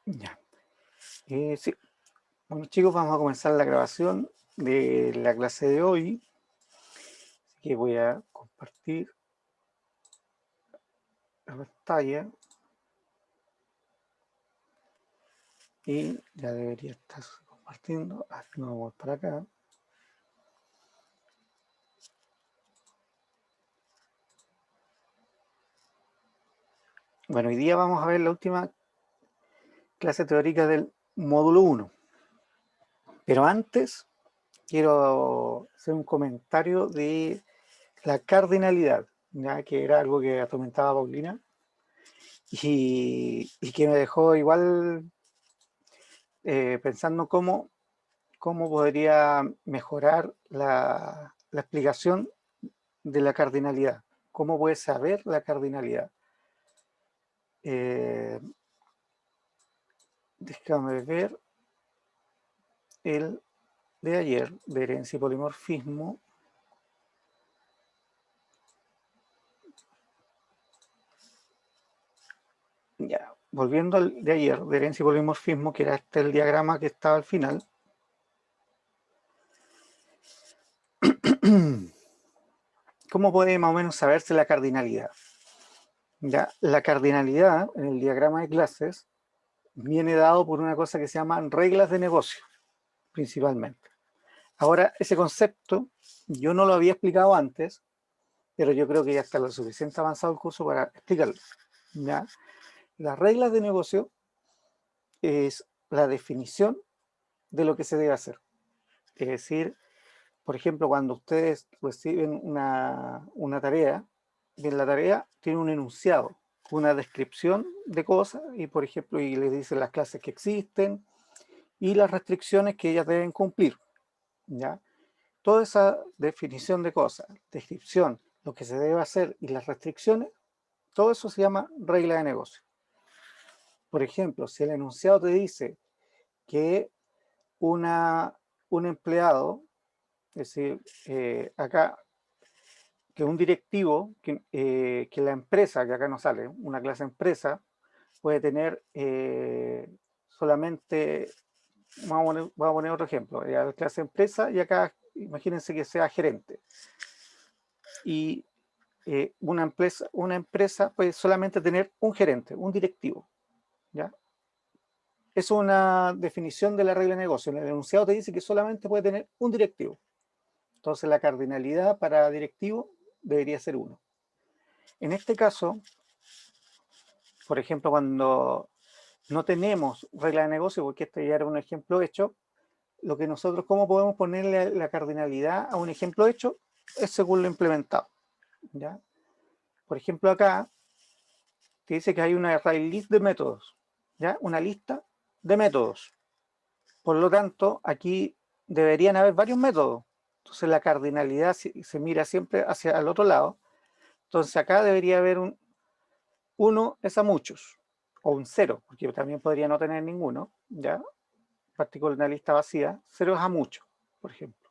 Ya. Sí. Bueno, chicos, vamos a comenzar la grabación de la clase de hoy. Así que voy a compartir la pantalla y ya debería estar compartiendo. Así nos vamos para acá. Bueno, hoy día vamos a ver la última clase teórica del módulo 1. Pero antes quiero hacer un comentario de la cardinalidad, ya que era algo que atormentaba a Paulina y que me dejó igual pensando cómo podría mejorar la explicación de la cardinalidad. ¿Cómo puede saber la cardinalidad? Déjame ver el de ayer, de herencia y polimorfismo. Ya, volviendo al de ayer, de herencia y polimorfismo, que era este el diagrama que estaba al final. ¿Cómo puede más o menos saberse la cardinalidad? Ya, la cardinalidad en el diagrama de clases viene dado por una cosa que se llaman reglas de negocio, principalmente. Ahora, ese concepto yo no lo había explicado antes, pero yo creo que ya está lo suficiente avanzado el curso para explicarlo. ¿Ya? Las reglas de negocio es la definición de lo que se debe hacer. Es decir, por ejemplo, cuando ustedes reciben una tarea, bien, la tarea tiene un enunciado, una descripción de cosas, y por ejemplo, y les dicen las clases que existen y las restricciones que ellas deben cumplir. ¿Ya? Toda esa definición de cosas, descripción, lo que se debe hacer y las restricciones, todo eso se llama regla de negocio. Por ejemplo, si el enunciado te dice que un empleado, es decir, acá, que un directivo, que la empresa, que acá no sale, una clase empresa, puede tener solamente, vamos a poner otro ejemplo, la clase empresa, y acá imagínense que sea gerente. Y una empresa puede solamente tener un gerente, un directivo. ¿Ya? Es una definición de la regla de negocio. En el enunciado te dice que solamente puede tener un directivo. Entonces la cardinalidad para directivo debería ser 1. En este caso, por ejemplo, cuando no tenemos regla de negocio, porque este ya era un ejemplo hecho, lo que nosotros, ¿cómo podemos ponerle la cardinalidad a un ejemplo hecho? Es según lo implementado. ¿Ya? Por ejemplo, acá te dice que hay una array list de métodos, ¿ya? Una lista de métodos. Por lo tanto, aquí deberían haber varios métodos. Entonces la cardinalidad se mira siempre hacia el otro lado. Entonces acá debería haber un 1 es a muchos, o un 0, porque también podría no tener ninguno, ¿ya? Particular una lista vacía, 0 es a muchos, por ejemplo.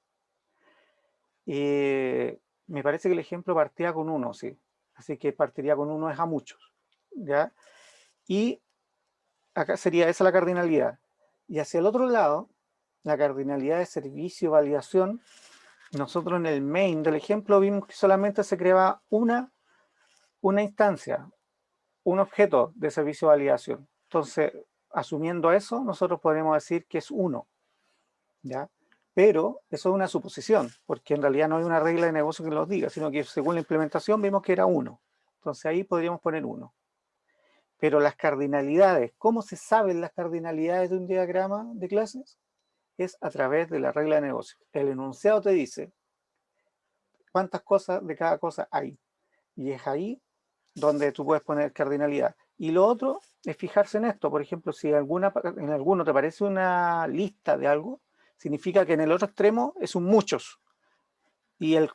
Me parece que el ejemplo partía con 1, sí. Así que partiría con 1 es a muchos, ¿ya? Y acá sería esa la cardinalidad. Y hacia el otro lado, la cardinalidad de servicio, validación, nosotros en el main del ejemplo vimos que solamente se creaba una instancia, un objeto de servicio de validación. Entonces, asumiendo eso, nosotros podemos decir que es 1, ¿ya? Pero eso es una suposición, porque en realidad no hay una regla de negocio que lo diga, sino que según la implementación vimos que era 1. Entonces ahí podríamos poner 1. Pero las cardinalidades, ¿cómo se saben las cardinalidades de un diagrama de clases? Es a través de la regla de negocio. El enunciado te dice cuántas cosas de cada cosa hay. Y es ahí donde tú puedes poner cardinalidad. Y lo otro es fijarse en esto. Por ejemplo, si en alguno te parece una lista de algo, significa que en el otro extremo es un muchos. Y el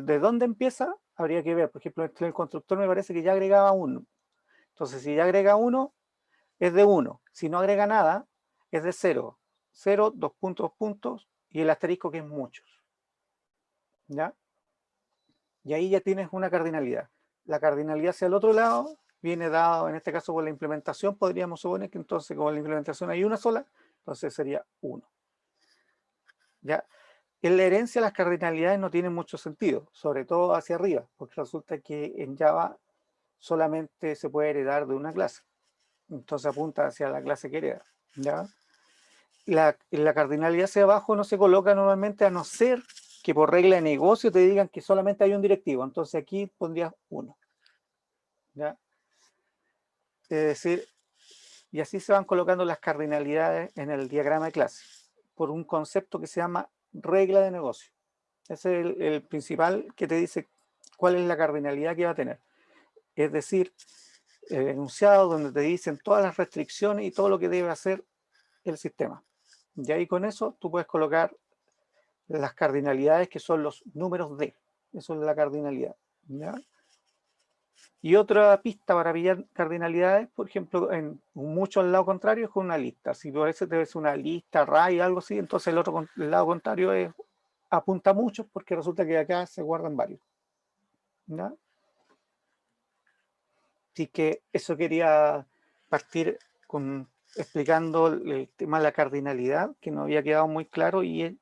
de dónde empieza, habría que ver. Por ejemplo, el constructor me parece que ya agregaba 1. Entonces, si ya agrega 1, es de 1. Si no agrega nada, es de 0. 0, 2 puntos, 2 puntos, y el asterisco que es muchos. ¿Ya? Y ahí ya tienes una cardinalidad. La cardinalidad hacia el otro lado viene dado, en este caso, por la implementación. Podríamos suponer que entonces, como la implementación hay una sola, entonces sería 1. ¿Ya? En la herencia las cardinalidades no tienen mucho sentido, sobre todo hacia arriba, porque resulta que en Java solamente se puede heredar de una clase. Entonces apunta hacia la clase que hereda. ¿Ya? La cardinalidad hacia abajo no se coloca normalmente, a no ser que por regla de negocio te digan que solamente hay un directivo. Entonces aquí pondrías 1. ¿Ya? Es decir, y así se van colocando las cardinalidades en el diagrama de clase, por un concepto que se llama regla de negocio. Ese es el principal que te dice cuál es la cardinalidad que va a tener. Es decir, el enunciado donde te dicen todas las restricciones y todo lo que debe hacer el sistema. Y ahí con eso tú puedes colocar las cardinalidades, que son los números D. Eso es la cardinalidad. ¿Ya? Y otra pista para pillar cardinalidades, por ejemplo, en mucho al lado contrario es con una lista. Si por eso te ves una lista, array, algo así, entonces el lado contrario apunta a muchos, porque resulta que acá se guardan varios. ¿Ya? Así que eso quería partir explicando el tema de la cardinalidad, que no había quedado muy claro, y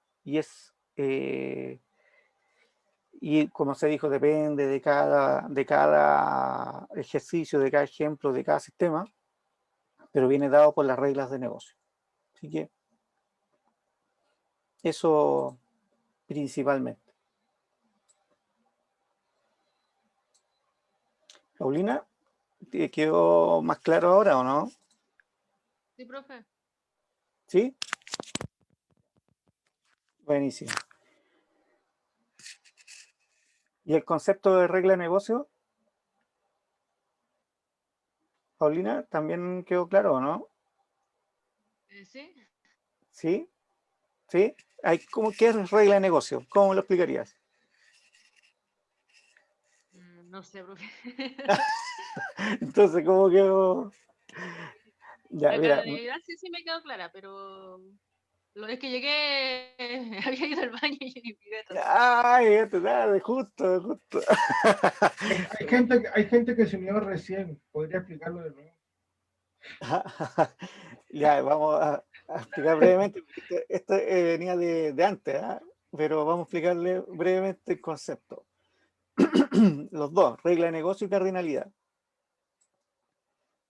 como se dijo, depende de cada ejercicio, de cada ejemplo, de cada sistema, pero viene dado por las reglas de negocio. Así que eso principalmente. Paulina, ¿te quedó más claro ahora o no? Sí, profe. ¿Sí? Buenísimo. ¿Y el concepto de regla de negocio, Paulina, también quedó claro o no? Sí. ¿Sí? ¿Sí? ¿Qué es regla de negocio? ¿Cómo lo explicarías? No sé, profe. Entonces, ¿cómo quedó? Ya, La mira. cardinalidad sí me quedó clara, pero lo es que llegué, había ido al baño y llegué tarde. Ay, este tarde, justo, justo. Hay gente que se unió recién, podría explicarlo de nuevo. Ya, vamos a explicar brevemente, porque esto venía de antes, ¿eh? Pero vamos a explicarle brevemente el concepto. Los dos, regla de negocio y cardinalidad.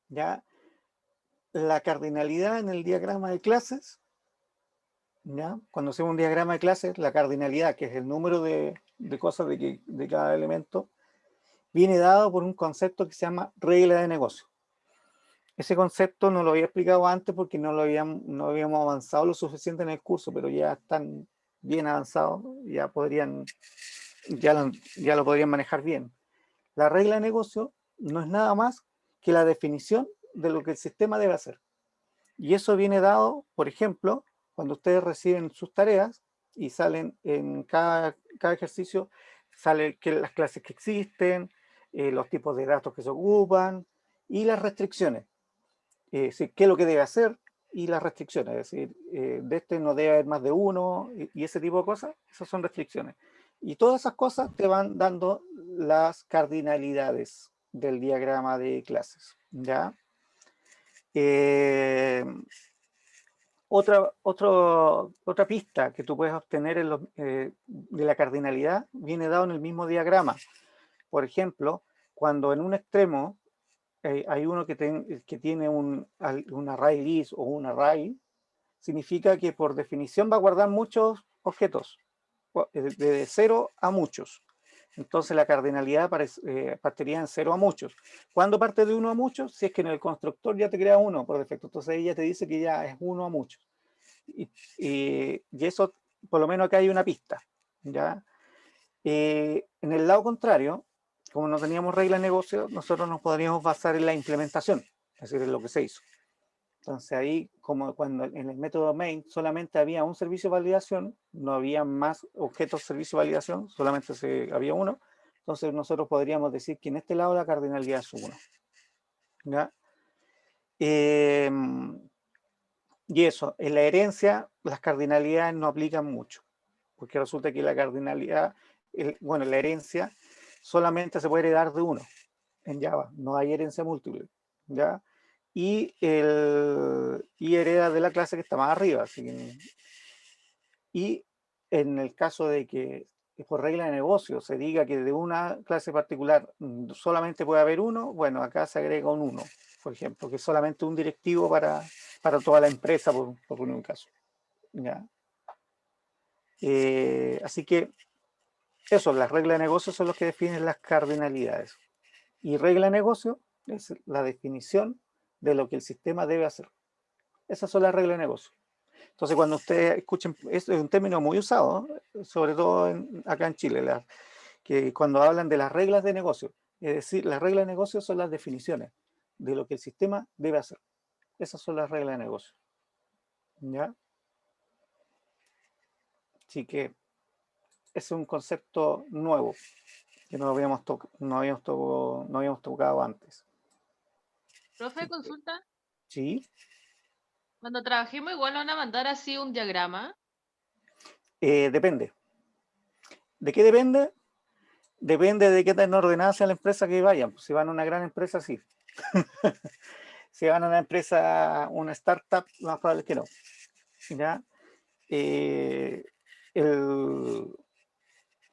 ¿Ya? La cardinalidad en el diagrama de clases, ¿ya? Cuando hacemos un diagrama de clases, la cardinalidad, que es el número de cosas de cada elemento, viene dado por un concepto que se llama regla de negocio. Ese concepto no lo había explicado antes porque no habíamos avanzado lo suficiente en el curso, pero ya están bien avanzados, ya lo podrían manejar bien. La regla de negocio no es nada más que la definición de lo que el sistema debe hacer. Y eso viene dado, por ejemplo, cuando ustedes reciben sus tareas y salen en cada ejercicio, salen las clases que existen, los tipos de datos que se ocupan y las restricciones. Qué es lo que debe hacer y las restricciones. Es decir, de este no debe haber más de uno y ese tipo de cosas, esas son restricciones. Y todas esas cosas te van dando las cardinalidades del diagrama de clases. ¿Ya? Otra pista que tú puedes obtener de la cardinalidad viene dado en el mismo diagrama. Por ejemplo, cuando en un extremo hay uno que tiene un array list o un array, significa que por definición va a guardar muchos objetos, de 0 a muchos. Entonces la cardinalidad partiría en 0 a muchos. ¿Cuándo parte de 1 a muchos? Si es que en el constructor ya te crea 1 por defecto. Entonces ella te dice que ya es 1 a muchos. Y eso, por lo menos acá hay una pista. ¿Ya? En el lado contrario, como no teníamos regla de negocio, nosotros nos podríamos basar en la implementación, es decir, en lo que se hizo. Entonces ahí, como cuando en el método main solamente había un servicio de validación, no había más objetos de servicio de validación, solamente había uno, entonces nosotros podríamos decir que en este lado la cardinalidad es 1. ¿Ya? Y eso, en la herencia las cardinalidades no aplican mucho, porque resulta que la cardinalidad, la herencia solamente se puede heredar de uno. en Java, no hay herencia múltiple, ¿ya? Y hereda de la clase que está más arriba. Así que, y en el caso de que por regla de negocio se diga que de una clase particular solamente puede haber uno, bueno, acá se agrega un 1, por ejemplo, que es solamente un directivo para toda la empresa, por poner un caso. ¿Ya? Así que eso, las reglas de negocio son los que definen las cardinalidades. Y regla de negocio es la definición de lo que el sistema debe hacer. Esas son las reglas de negocio. Entonces, cuando ustedes escuchen, esto es un término muy usado, sobre todo acá en Chile, que cuando hablan de las reglas de negocio, es decir, las reglas de negocio son las definiciones de lo que el sistema debe hacer. Esas son las reglas de negocio. ¿Ya? Así que es un concepto nuevo que no habíamos tocado antes. Profe, consulta. Sí, Cuando trabajemos igual van a mandar así un diagrama. depende. ¿De qué depende? Depende de qué tan ordenada sea la empresa que vayan. Pues si van a una gran empresa, sí. Si van a una empresa, una startup, lo más probable es que no. ¿Ya?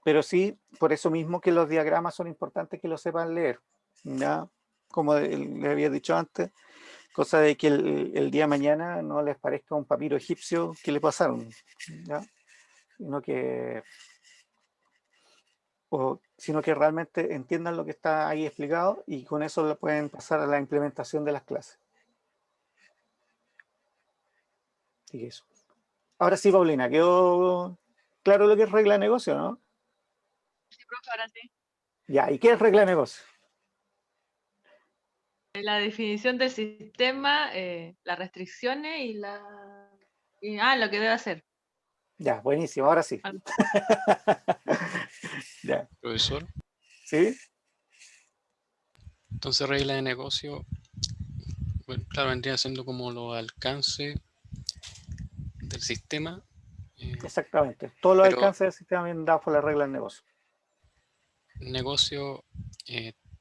Pero sí, por eso mismo que los diagramas son importantes que lo sepan leer. ¿Ya? Como le había dicho antes, cosa de que el día de mañana no les parezca un papiro egipcio que le pasaron. ¿Ya? Sino que realmente entiendan lo que está ahí explicado y con eso lo pueden pasar a la implementación de las clases. Y eso. Ahora sí, Paulina, ¿quedó claro lo que es regla de negocio, no? Sí, profe, ahora sí. Ya, ¿y qué es regla de negocio? La definición del sistema, las restricciones y lo que debe hacer. Ya, buenísimo, ahora sí. Algo. Ya. Profesor, ¿Sí? entonces regla de negocio, bueno, claro, vendría siendo como los alcances del sistema, Exactamente. Todos los pero alcances del sistema vienen dados por la regla del negocio. negocio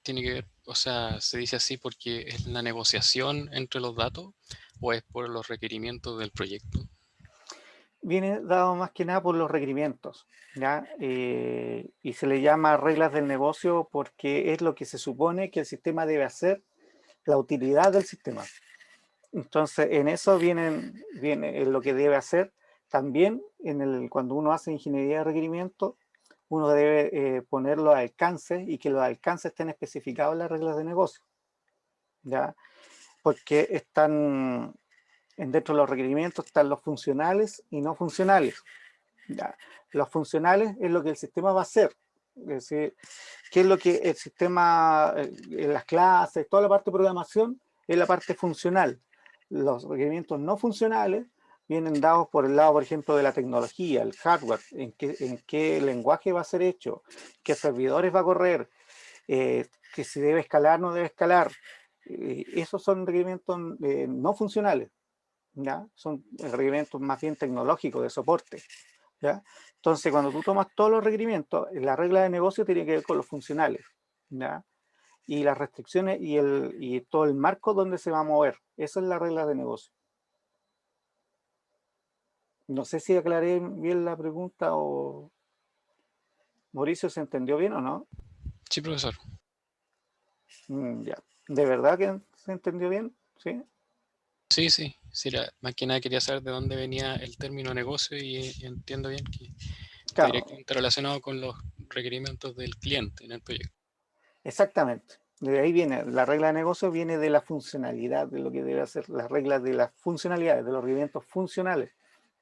tiene que ver, o sea, se dice así porque es la negociación entre los datos o es por los requerimientos del proyecto. Viene dado más que nada por los requerimientos, ¿ya? Y se le llama reglas del negocio porque es lo que se supone que el sistema debe hacer, la utilidad del sistema. Entonces, en eso viene lo que debe hacer. También cuando uno hace ingeniería de requerimiento, uno debe poner los alcances y que los alcances estén especificados en las reglas de negocio, ¿ya? Porque están dentro de los requerimientos están los funcionales y no funcionales. ¿Ya? Los funcionales es lo que el sistema va a hacer, es decir, qué es lo que el sistema, en las clases, toda la parte de programación es la parte funcional. Los requerimientos no funcionales vienen dados por el lado, por ejemplo, de la tecnología, el hardware, en qué lenguaje va a ser hecho, qué servidores va a correr, que si debe escalar o no debe escalar. Esos son requerimientos no funcionales, ¿ya? Son requerimientos más bien tecnológicos de soporte. ¿Ya? Entonces, cuando tú tomas todos los requerimientos, la regla de negocio tiene que ver con los funcionales, ¿ya? Y las restricciones y todo el marco donde se va a mover. Esa es la regla de negocio. No sé si aclaré bien la pregunta o Mauricio se entendió bien o no. Sí, profesor. Ya. ¿De verdad que se entendió bien? ¿Sí? Sí, sí. Más que nada quería saber de dónde venía el término negocio y entiendo bien que está Claro, directamente relacionado con los requerimientos del cliente en el proyecto. exactamente. De ahí viene, la regla de negocio viene de la funcionalidad, de lo que debe hacer, las reglas de las funcionalidades, de los requerimientos funcionales,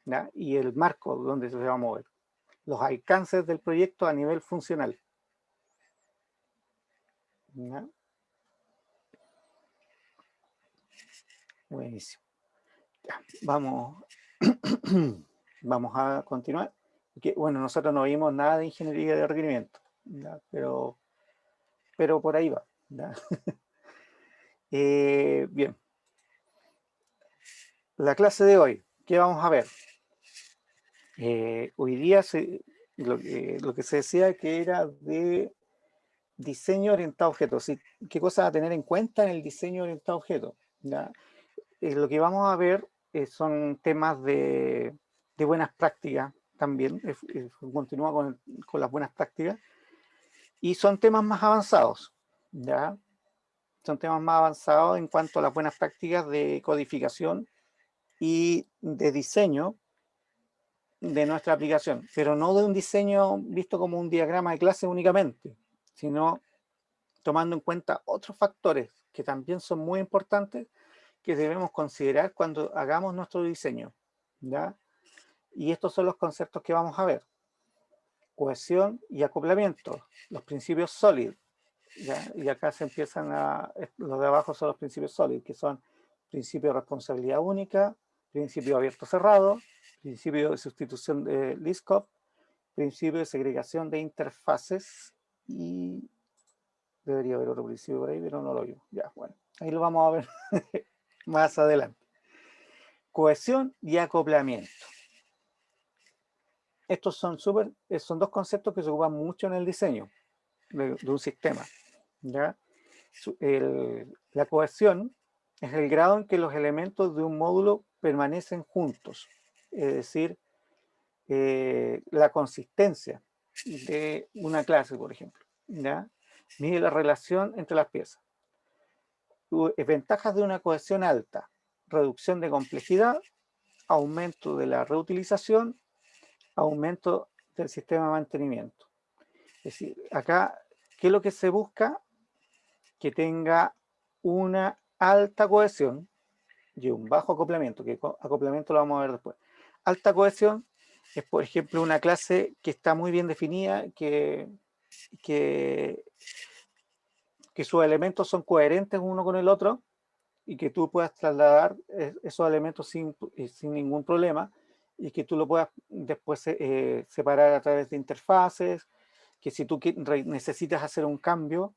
¿ya? Y el marco donde se va a mover, los alcances del proyecto a nivel funcional, ¿ya? Buenísimo. Ya, vamos a continuar. Porque, bueno, nosotros no vimos nada de ingeniería de requerimiento, ¿ya? Pero por ahí va, ¿ya? Bien, la clase de hoy, ¿qué vamos a ver? Hoy día lo que se decía que era de diseño orientado a objetos. ¿Sí? ¿Qué cosas a tener en cuenta en el diseño orientado a objetos? ¿Ya? Lo que vamos a ver son temas de buenas prácticas también, continúa con las buenas prácticas, y son temas más avanzados, ¿ya? Son temas más avanzados en cuanto a las buenas prácticas de codificación y de diseño de nuestra aplicación, pero no de un diseño visto como un diagrama de clase únicamente, sino tomando en cuenta otros factores que también son muy importantes que debemos considerar cuando hagamos nuestro diseño, ¿ya? Y estos son los conceptos que vamos a ver. Cohesión y acoplamiento, los principios SOLID, ¿ya? Y acá se empiezan los de abajo son los principios SOLID, que son principio de responsabilidad única, principio abierto cerrado, principio de sustitución de Liskov, principio de segregación de interfaces y debería haber otro principio por ahí, pero no lo veo. Ya, bueno, ahí lo vamos a ver más adelante. Cohesión y acoplamiento. Estos son dos conceptos que se ocupan mucho en el diseño de un sistema, ¿ya? La cohesión es el grado en que los elementos de un módulo permanecen juntos, es decir, la consistencia de una clase, por ejemplo, ¿ya? Mide la relación entre las piezas. Ventajas de una cohesión alta: reducción de complejidad, aumento de la reutilización, aumento del sistema de mantenimiento. Es decir, acá, ¿qué es lo que se busca? Que tenga una alta cohesión y un bajo acoplamiento, que acoplamiento lo vamos a ver después. Alta cohesión es, por ejemplo, una clase que está muy bien definida, que sus elementos son coherentes uno con el otro y que tú puedas trasladar esos elementos sin ningún problema y que tú lo puedas después separar a través de interfaces, que si tú necesitas hacer un cambio,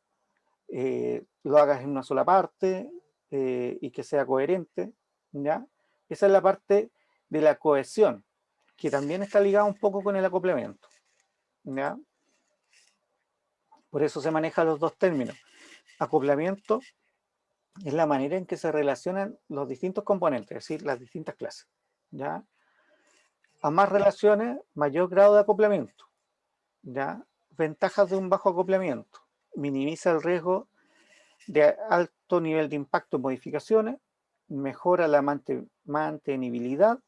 lo hagas en una sola parte y que sea coherente, ¿ya? Esa es la parte de la cohesión, que también está ligada un poco con el acoplamiento, ¿ya? Por eso se manejan los dos términos. Acoplamiento es la manera en que se relacionan los distintos componentes, es decir, las distintas clases, ¿ya? A más relaciones, mayor grado de acoplamiento, ¿ya? Ventajas de un bajo acoplamiento: minimiza el riesgo de alto nivel de impacto en modificaciones, mejora la mantenibilidad,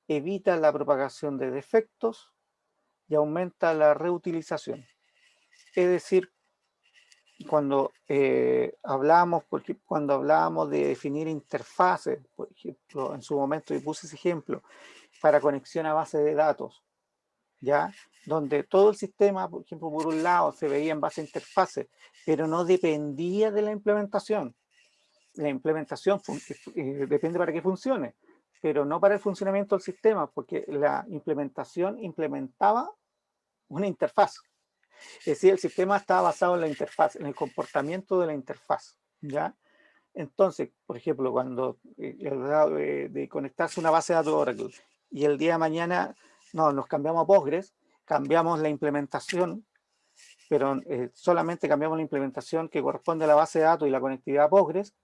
evita la propagación de defectos y aumenta la reutilización. Es decir, cuando hablábamos de definir interfaces, por ejemplo, en su momento yo puse ese ejemplo, para conexión a base de datos, ¿ya? Donde todo el sistema, por ejemplo, por un lado se veía en base a interfaces, pero no dependía de la implementación. La implementación depende para qué funcione, pero no para el funcionamiento del sistema, porque la implementación implementaba una interfaz. Es decir, el sistema estaba basado en la interfaz, en el comportamiento de la interfaz, ¿ya? Entonces, por ejemplo, cuando de conectarse a una base de datos Oracle y el día de mañana nos cambiamos a Postgres, cambiamos la implementación, pero solamente cambiamos la implementación que corresponde a la base de datos y la conectividad a Postgres,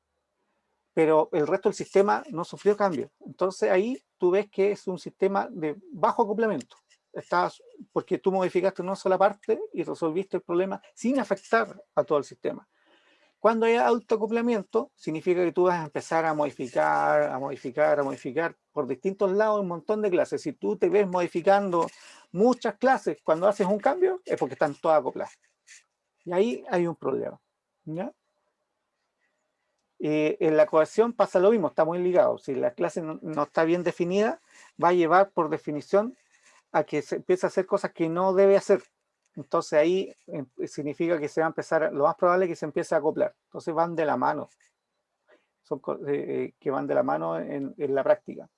pero el resto del sistema no sufrió cambios. Entonces ahí tú ves que es un sistema de bajo acoplamiento. Porque tú modificaste una sola parte y resolviste el problema sin afectar a todo el sistema. Cuando hay alto acoplamiento, significa que tú vas a empezar a modificar por distintos lados un montón de clases. Si tú te ves modificando muchas clases cuando haces un cambio, es porque están todas acopladas. Y ahí hay un problema, ¿ya? En la cohesión pasa lo mismo, está muy ligado. Si la clase no está bien definida, va a llevar por definición a que se empiece a hacer cosas que no debe hacer. Entonces ahí significa que se va a empezar, lo más probable es que se empiece a acoplar. Entonces van de la mano, son que van de la mano en la práctica.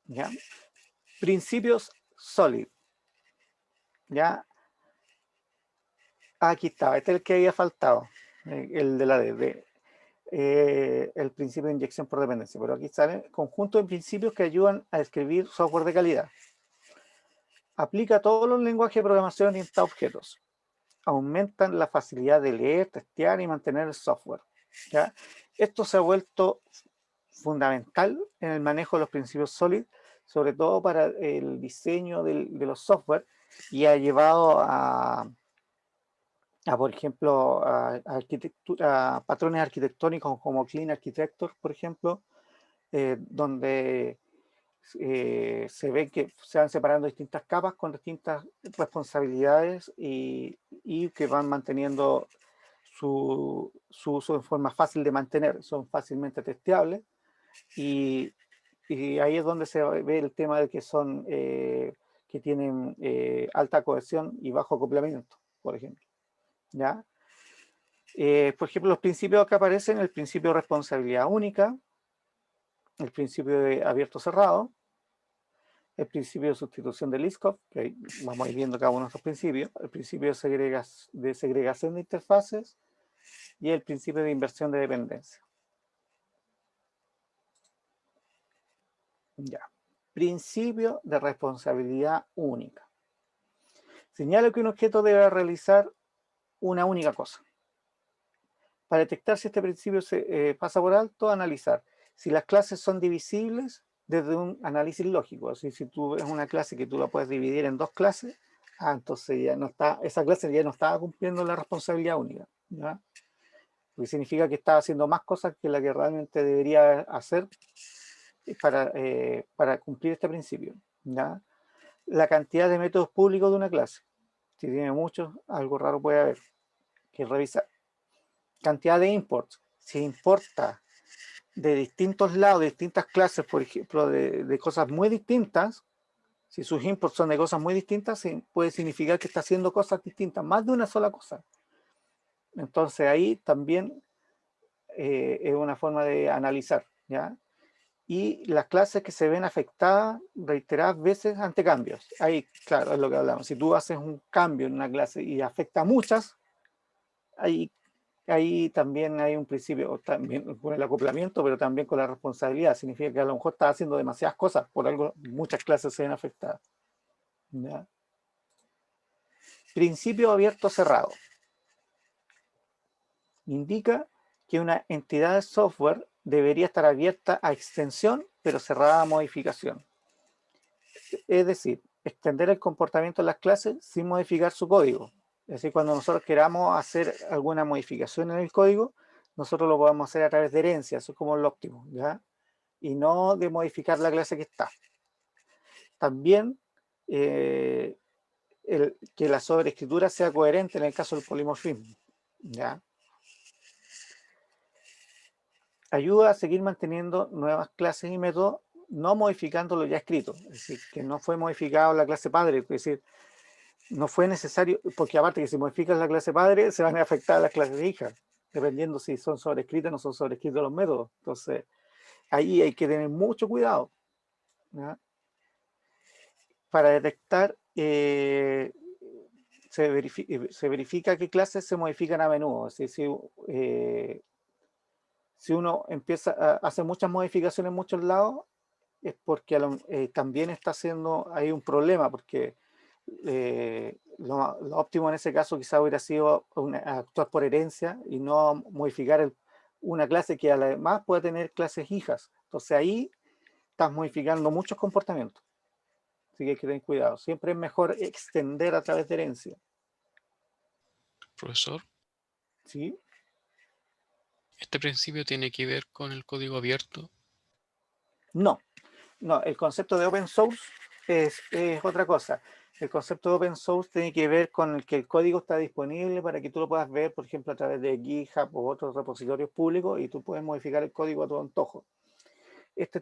¿Ya? Principios SOLID. ¿Ya? Aquí estaba, este es el que había faltado, el de la D. El principio de inyección por dependencia, pero aquí sale conjunto de principios que ayudan a escribir software de calidad. Aplica a todos los lenguajes de programación orientados a objetos. Aumentan la facilidad de leer, testear y mantener el software. ¿Ya? Esto se ha vuelto fundamental en el manejo de los principios SOLID, sobre todo para el diseño de los software, y ha llevado por ejemplo, a patrones arquitectónicos como Clean Architecture, por ejemplo, donde se ve que se van separando distintas capas con distintas responsabilidades y que van manteniendo su uso de forma fácil de mantener, son fácilmente testeables, y ahí es donde se ve el tema de que son que tienen alta cohesión y bajo acoplamiento, por ejemplo. ¿Ya? Por ejemplo, los principios que aparecen: el principio de responsabilidad única, el principio de abierto-cerrado, el principio de sustitución de Liskov, que ahí vamos a ir viendo cada uno de estos principios, el principio de segregación de interfaces y el principio de inversión de dependencia. Ya. Principio de responsabilidad única. Señala que un objeto debe realizar una única cosa. Para detectar si este principio se pasa por alto, analizar si las clases son divisibles desde un análisis lógico. Así, si tú ves una clase que tú la puedes dividir en dos clases, entonces ya no está, esa clase ya no estaba cumpliendo la responsabilidad única, ¿ya? Porque significa que está haciendo más cosas que la que realmente debería hacer para cumplir este principio, ¿ya? La cantidad de métodos públicos de una clase. Si tiene muchos, algo raro puede haber que revisar. Cantidad de imports. Si importa de distintos lados, de distintas clases, por ejemplo, de cosas muy distintas, si sus imports son de cosas muy distintas, puede significar que está haciendo cosas distintas, más de una sola cosa. Entonces ahí también es una forma de analizar, ¿ya? Y las clases que se ven afectadas reiteradas veces ante cambios. Ahí, claro, es lo que hablamos. Si tú haces un cambio en una clase y afecta a muchas, ahí también hay un principio, también con el acoplamiento, pero también con la responsabilidad. Significa que a lo mejor estás haciendo demasiadas cosas, por algo muchas clases se ven afectadas. ¿Ya? Principio abierto cerrado. Indica que una entidad de software debería estar abierta a extensión, pero cerrada a modificación. Es decir, extender el comportamiento de las clases sin modificar su código. Es decir, cuando nosotros queramos hacer alguna modificación en el código, nosotros lo podemos hacer a través de herencia, eso es como lo óptimo, ¿ya? Y no de modificar la clase que está. También que la sobreescritura sea coherente en el caso del polimorfismo, ¿ya? Ayuda a seguir manteniendo nuevas clases y métodos, no modificando lo ya escrito. Es decir, que no fue modificado la clase padre, es decir, no fue necesario, porque aparte que si modificas la clase padre, se van a afectar las clases hijas, dependiendo si son sobrescritas o no son sobrescritos los métodos. Entonces, ahí hay que tener mucho cuidado, ¿ya? Para detectar, se verifica qué clases se modifican a menudo. Es decir, si uno hace muchas modificaciones en muchos lados, es porque también está haciendo ahí un problema, porque lo óptimo en ese caso quizá hubiera sido actuar por herencia y no modificar una clase que además puede tener clases hijas. Entonces ahí estás modificando muchos comportamientos. Así que hay que tener cuidado. Siempre es mejor extender a través de herencia. Profesor, ¿Sí? ¿este principio tiene que ver con el código abierto? No, el concepto de open source es otra cosa. El concepto de open source tiene que ver con el que el código está disponible para que tú lo puedas ver, por ejemplo, a través de GitHub o otros repositorios públicos, y tú puedes modificar el código a tu antojo. Este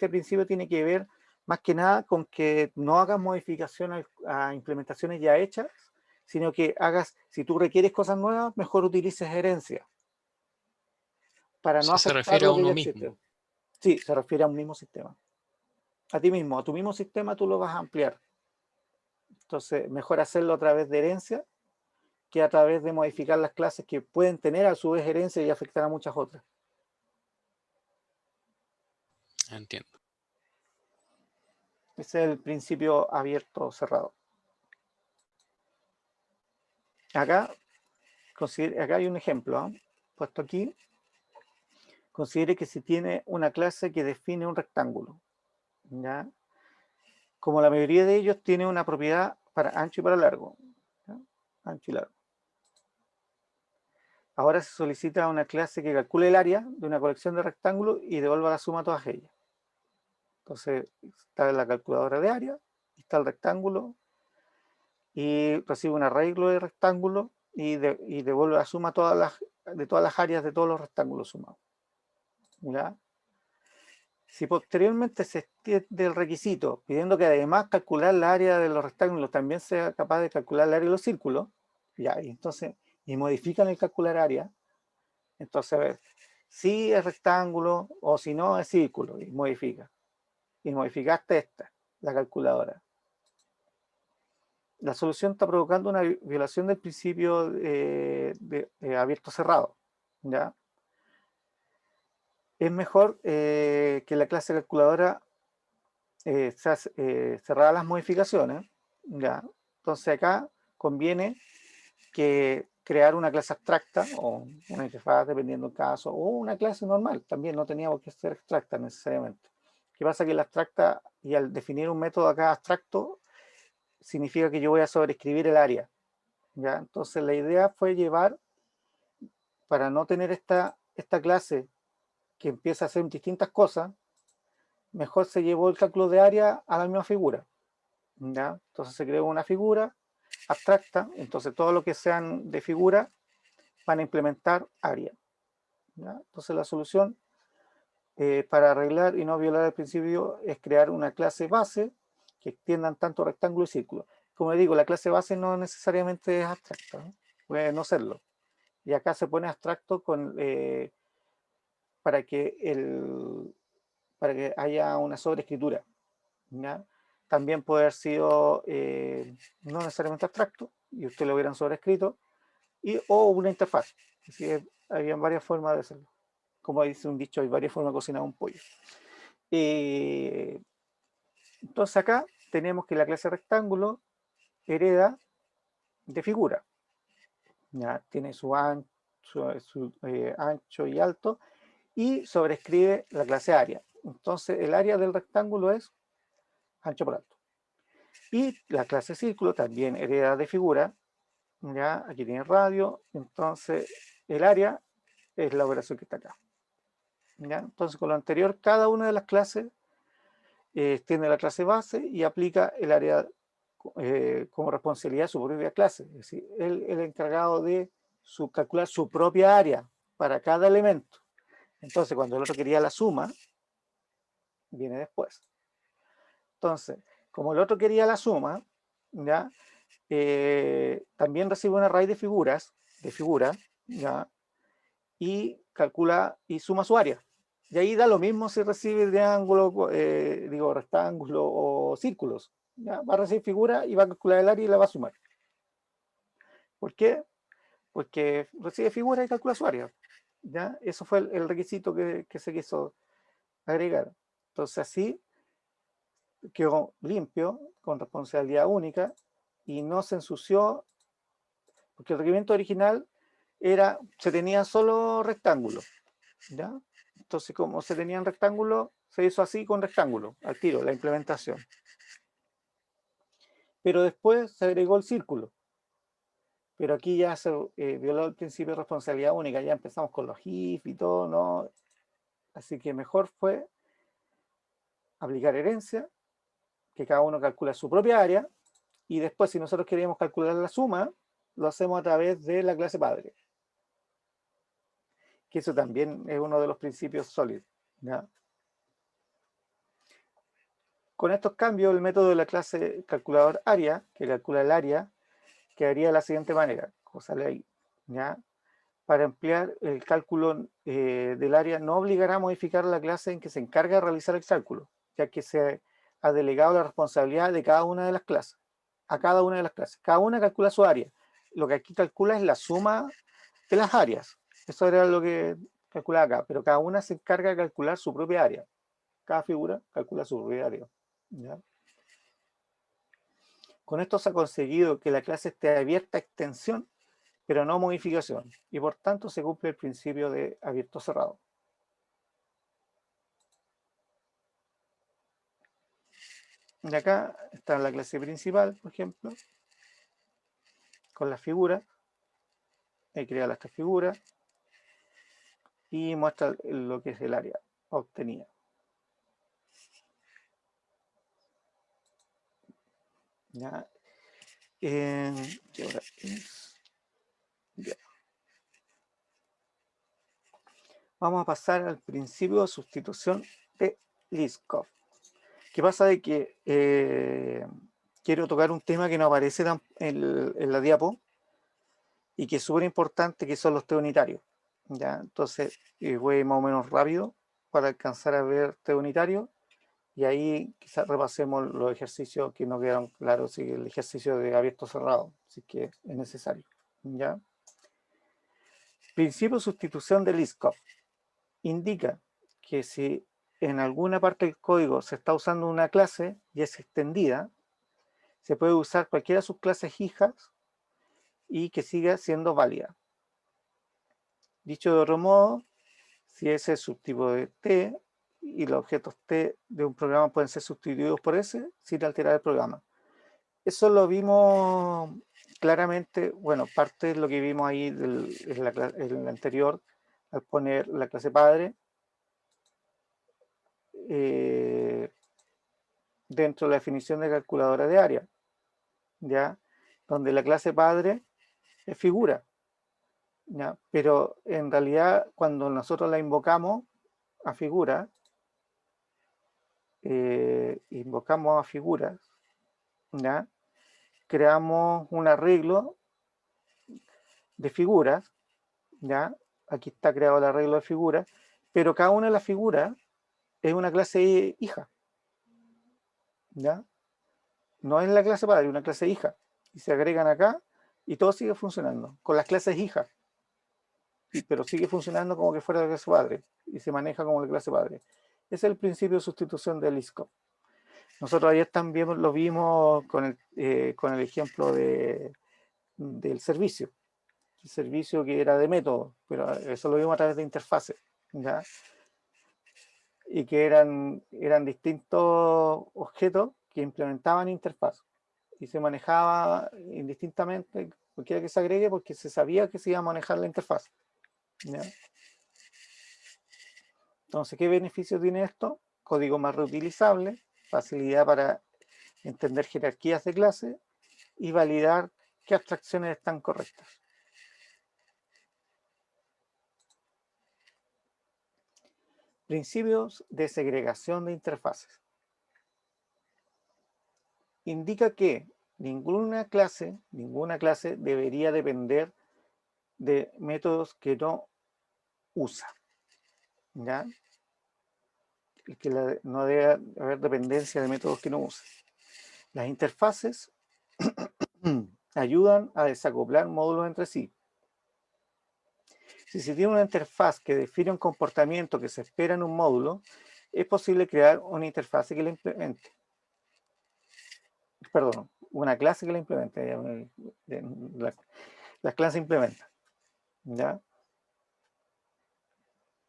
principio tiene que ver más que nada con que no hagas modificaciones a implementaciones ya hechas, sino que si tú requieres cosas nuevas, mejor utilices herencia para no Se afectar refiere a lo que uno ya mismo. existe. Sí, se refiere a un mismo sistema. A ti mismo, a tu mismo sistema tú lo vas a ampliar. Entonces, mejor hacerlo a través de herencia que a través de modificar las clases que pueden tener a su vez herencia y afectar a muchas otras. Entiendo. Ese es el principio abierto cerrado. acá, acá hay un ejemplo, ¿ah? Puesto aquí. Considere que si tiene una clase que define un rectángulo, ¿ya? Como la mayoría de ellos tiene una propiedad para ancho y para largo, ¿ya? Ancho y largo. Ahora se solicita una clase que calcule el área de una colección de rectángulos y devuelva la suma a todas ellas. Entonces está la calculadora de área, está el rectángulo y recibe un arreglo de rectángulos y devuelve la suma de todas las áreas de todos los rectángulos sumados, ¿ya? Si posteriormente se extiende el requisito pidiendo que además calcular la área de los rectángulos también sea capaz de calcular el área de los círculos, ya, y entonces, y modifican el calcular área, entonces a ver, si es rectángulo o si no es círculo, y modifica. Y modificaste esta, la calculadora. La solución está provocando una violación del principio de abierto-cerrado, ¿ya? Es mejor que la clase calculadora sea cerrada las modificaciones, ¿ya? Entonces acá conviene que crear una clase abstracta o una interfaz dependiendo del caso, o una clase normal, también no teníamos que ser abstracta necesariamente. ¿Qué pasa? Que la abstracta, y al definir un método acá abstracto, significa que yo voy a sobreescribir el área, ¿ya? Entonces la idea fue llevar, para no tener esta clase que empieza a hacer distintas cosas, mejor se llevó el cálculo de área a la misma figura, ¿ya? Entonces se creó una figura abstracta, entonces todo lo que sean de figura van a implementar área, ¿ya? Entonces la solución para arreglar y no violar el principio es crear una clase base que extiendan tanto rectángulo y círculo. Como digo, la clase base no necesariamente es abstracta, ¿no? Puede no serlo. Y acá se pone abstracto para que haya una sobreescritura, ¿ya? También puede haber sido no necesariamente abstracto y ustedes lo hubieran sobrescrito, o una interfaz. Así que habían varias formas de hacerlo. Como dice un dicho, hay varias formas de cocinar un pollo. Entonces acá tenemos que la clase rectángulo hereda de figura, ¿ya? Tiene su ancho y alto y sobrescribe la clase área. Entonces el área del rectángulo es ancho por alto. Y la clase círculo también hereda de figura, ¿ya? Aquí tiene radio, entonces el área es la operación que está acá, ¿ya? Entonces con lo anterior, cada una de las clases tiene la clase base y aplica el área como responsabilidad de su propia clase. Es decir, el encargado de calcular su propia área para cada elemento. Entonces cuando el otro quería la suma, viene después. Entonces, como el otro quería la suma, ¿ya? También recibe una raíz de figuras, ¿ya? Y calcula y suma su área. Y ahí da lo mismo si recibe triángulo, rectángulo o círculos, ¿ya? Va a recibir figura y va a calcular el área y la va a sumar. ¿Por qué? Porque recibe figura y calcula su área, ¿ya? Eso fue el requisito que se quiso agregar. Entonces así quedó limpio, con responsabilidad única, y no se ensució, porque el requerimiento original se tenía solo rectángulos, ¿ya? Entonces, como se tenían rectángulos, se hizo así con rectángulo, al tiro, la implementación. Pero después se agregó el círculo. Pero aquí ya se violó el principio de responsabilidad única, ya empezamos con los if y todo, ¿no? Así que mejor fue aplicar herencia, que cada uno calcula su propia área, y después si nosotros queríamos calcular la suma, lo hacemos a través de la clase padre. Que eso también es uno de los principios sólidos, ¿ya? Con estos cambios, el método de la clase calculador área, que calcula el área, quedaría de la siguiente manera, como sale ahí, ¿ya? Para ampliar el cálculo del área, no obligará a modificar la clase en que se encarga de realizar el cálculo, ya que se ha delegado la responsabilidad de cada una de las clases, a cada una de las clases. Cada una calcula su área. Lo que aquí calcula es la suma de las áreas. Eso era lo que calculaba acá, pero cada una se encarga de calcular su propia área. Cada figura calcula su propia área, ¿ya? Con esto se ha conseguido que la clase esté abierta a extensión pero no modificación, y por tanto se cumple el principio de abierto cerrado. Y acá está la clase principal, por ejemplo, con las figuras. Ahí crea las tres figuras y muestra lo que es el área obtenida. ¿Ya? ¿Qué hora es? Ya. Vamos a pasar al principio de sustitución de Liskov. ¿Qué pasa? De que quiero tocar un tema que no aparece en la diapo y que es súper importante, que son los test unitarios. ¿Ya? Entonces voy a ir más o menos rápido para alcanzar a ver test unitarios y ahí quizás repasemos los ejercicios que no quedaron claros, si el ejercicio de abierto cerrado, si es que es necesario. ¿Ya? Principio de sustitución de Liskov indica que si en alguna parte del código se está usando una clase y es extendida, se puede usar cualquiera de sus clases hijas y que siga siendo válida. Dicho de otro modo, si ese es subtipo de T y los objetos T de un programa pueden ser sustituidos por ese sin alterar el programa. Eso lo vimos claramente, bueno, parte de lo que vimos ahí en el anterior, al poner la clase padre dentro de la definición de calculadora de área, ¿ya? Donde la clase padre es figura, ¿ya? Pero en realidad cuando nosotros la invocamos a figura, invocamos a figuras, ¿ya? Creamos un arreglo de figuras, ¿ya? Aquí está creado el arreglo de figuras, pero cada una de las figuras es una clase hija, ¿ya? No es la clase padre, es una clase hija. Y se agregan acá y todo sigue funcionando con las clases hijas. Pero sigue funcionando como que fuera la clase padre y se maneja como la clase padre. Ese es el principio de sustitución de Liskov. Nosotros ayer también lo vimos con el ejemplo del servicio. El servicio que era de método, pero eso lo vimos a través de interfaces, ¿ya? Y que eran distintos objetos que implementaban interfaz y se manejaba indistintamente cualquiera que se agregue porque se sabía que se iba a manejar la interfaz, ¿ya? Entonces, ¿qué beneficio tiene esto? Código más reutilizable, facilidad para entender jerarquías de clase y validar qué abstracciones están correctas. Principios de segregación de interfaces. Indica que ninguna clase debería depender de métodos que no usa, ¿ya? Que no debe haber dependencia de métodos que no usa. Las interfaces ayudan a desacoplar módulos entre sí. Si se tiene una interfaz que define un comportamiento que se espera en un módulo, es posible crear una interfaz que la implemente. Perdón, una clase que la implemente. Las clases implementan, ¿ya?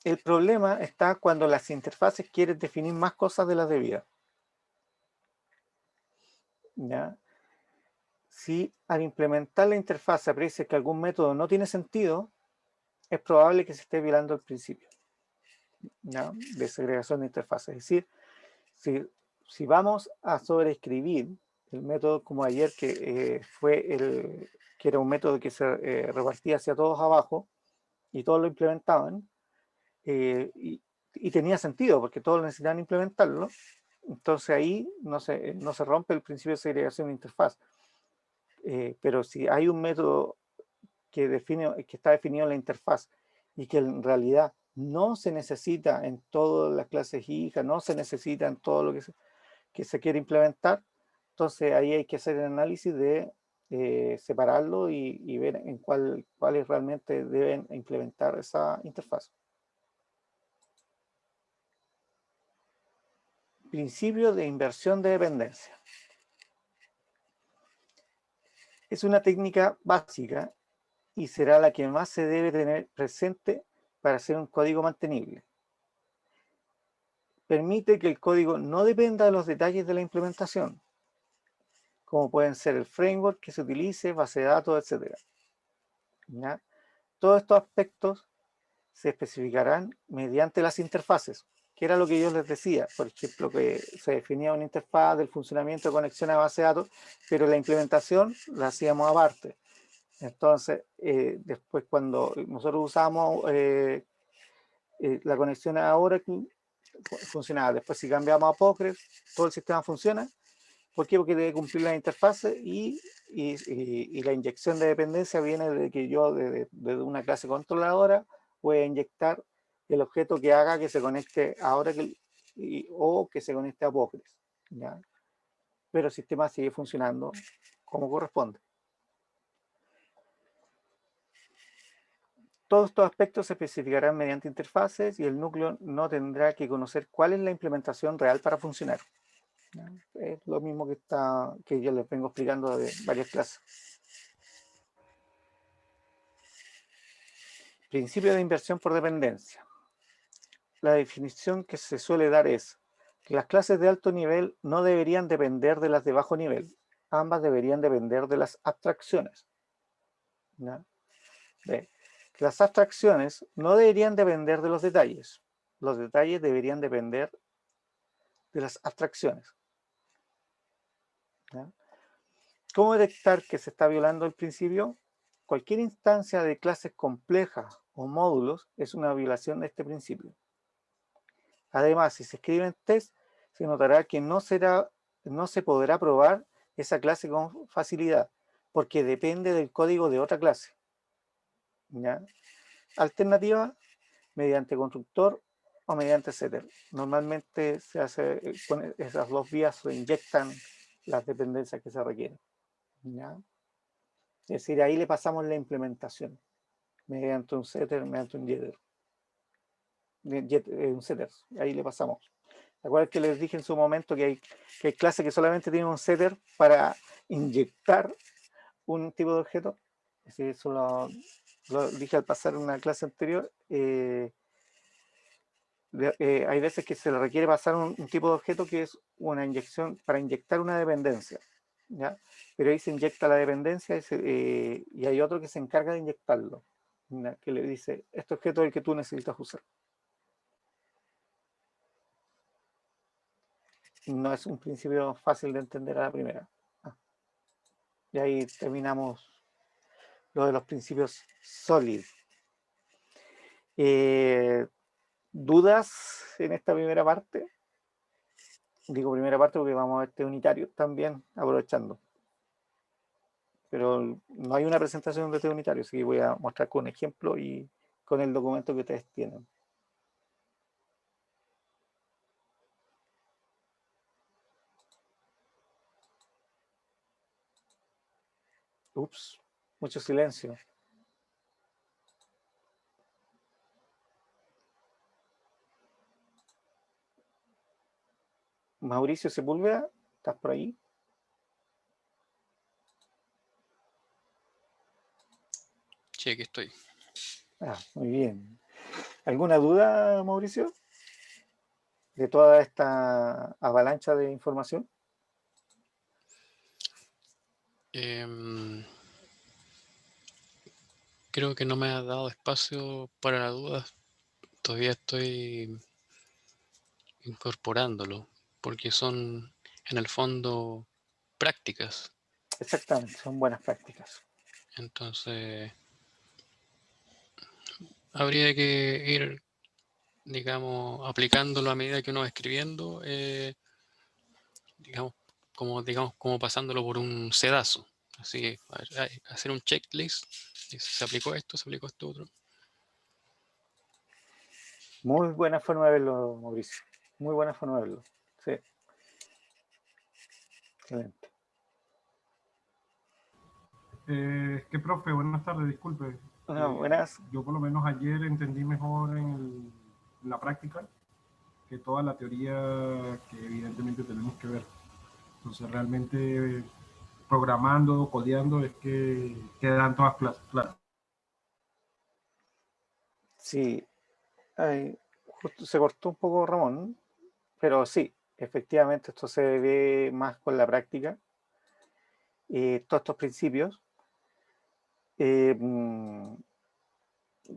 El problema está cuando las interfaces quieren definir más cosas de las debidas, ¿ya? Si al implementar la interfaz se aprecia que algún método no tiene sentido, es probable que se esté violando el principio, ¿ya?, de segregación de interfaces. Es decir, si vamos a sobreescribir el método como ayer, que era un método que se repartía hacia todos abajo y todos lo implementaban, y tenía sentido porque todos necesitaban implementarlo, entonces ahí no se rompe el principio de segregación de interfaz. Pero si hay un método que está definido en la interfaz y que en realidad no se necesita en todas las clases hijas, no se necesita en todo lo que se quiere implementar, entonces ahí hay que hacer el análisis de separarlo y ver en cuáles realmente deben implementar esa interfaz. Principio de inversión de dependencia. Es una técnica básica y será la que más se debe tener presente para hacer un código mantenible. Permite que el código no dependa de los detalles de la implementación, como pueden ser el framework que se utilice, base de datos, etc. ¿Ya? Todos estos aspectos se especificarán mediante las interfaces, que era lo que yo les decía. Por ejemplo, que se definía una interfaz del funcionamiento de conexión a base de datos, pero la implementación la hacíamos aparte. Entonces, después cuando nosotros usamos la conexión a Oracle, funcionaba. Después si cambiamos a Postgres, todo el sistema funciona. ¿Por qué? Porque debe cumplir la interfaz y la inyección de dependencia viene de que yo desde una clase controladora voy a inyectar el objeto que haga que se conecte a Oracle o que se conecte a Postgres, ¿ya? Pero el sistema sigue funcionando como corresponde. Todos estos aspectos se especificarán mediante interfaces y el núcleo no tendrá que conocer cuál es la implementación real para funcionar. Es lo mismo que yo les vengo explicando de varias clases. Principio de inversión por dependencia. La definición que se suele dar es que las clases de alto nivel no deberían depender de las de bajo nivel. Ambas deberían depender de las abstracciones. ¿No? Las abstracciones no deberían depender de los detalles. Los detalles deberían depender de las abstracciones. ¿No? ¿Cómo detectar que se está violando el principio? Cualquier instancia de clases complejas o módulos es una violación de este principio. Además, si se escribe en test, se notará que no se podrá probar esa clase con facilidad, porque depende del código de otra clase. ¿Ya? Alternativa, mediante constructor o mediante setter. Normalmente se hace con esas dos vías, se inyectan las dependencias que se requieren. ¿Ya? Es decir, ahí le pasamos la implementación mediante un setter, mediante un getter. Un setter, ahí le pasamos. ¿Recuerdan que les dije en su momento que hay clases que solamente tienen un setter para inyectar un tipo de objeto? Es decir, eso lo dije al pasar una clase anterior. Hay veces que se le requiere pasar un tipo de objeto que es una inyección para inyectar una dependencia, ¿ya? Pero ahí se inyecta la dependencia y hay otro que se encarga de inyectarlo, ¿ya? Que le dice, este objeto es el que tú necesitas usar. No es un principio fácil de entender a la primera. Y ahí terminamos lo de los principios sólidos. ¿Dudas en esta primera parte? Digo primera parte porque vamos a ver este unitario también, aprovechando. Pero no hay una presentación de este unitario, así que voy a mostrar con un ejemplo y con el documento que ustedes tienen. Ups, mucho silencio. Mauricio Sepúlveda, ¿estás por ahí? Sí, aquí estoy. Ah, muy bien. ¿Alguna duda, Mauricio? De toda esta avalancha de información. Creo que no me ha dado espacio para la duda. Todavía estoy incorporándolo, porque son en el fondo prácticas. Exactamente, son buenas prácticas. Entonces, habría que ir, digamos, aplicándolo a medida que uno va escribiendo, digamos, como pasándolo por un sedazo. Así que hacer un checklist, se aplicó esto otro. Muy buena forma de verlo, Mauricio. Muy buena forma de verlo. Sí. Excelente. ¿Qué profe? Buenas tardes, disculpe. Buenas. Yo por lo menos ayer entendí mejor en la práctica que toda la teoría que evidentemente tenemos que ver. Entonces realmente programando, codeando es que quedan todas claras. Sí, justo se cortó un poco Ramón, pero sí, efectivamente esto se ve más con la práctica. Todos estos principios,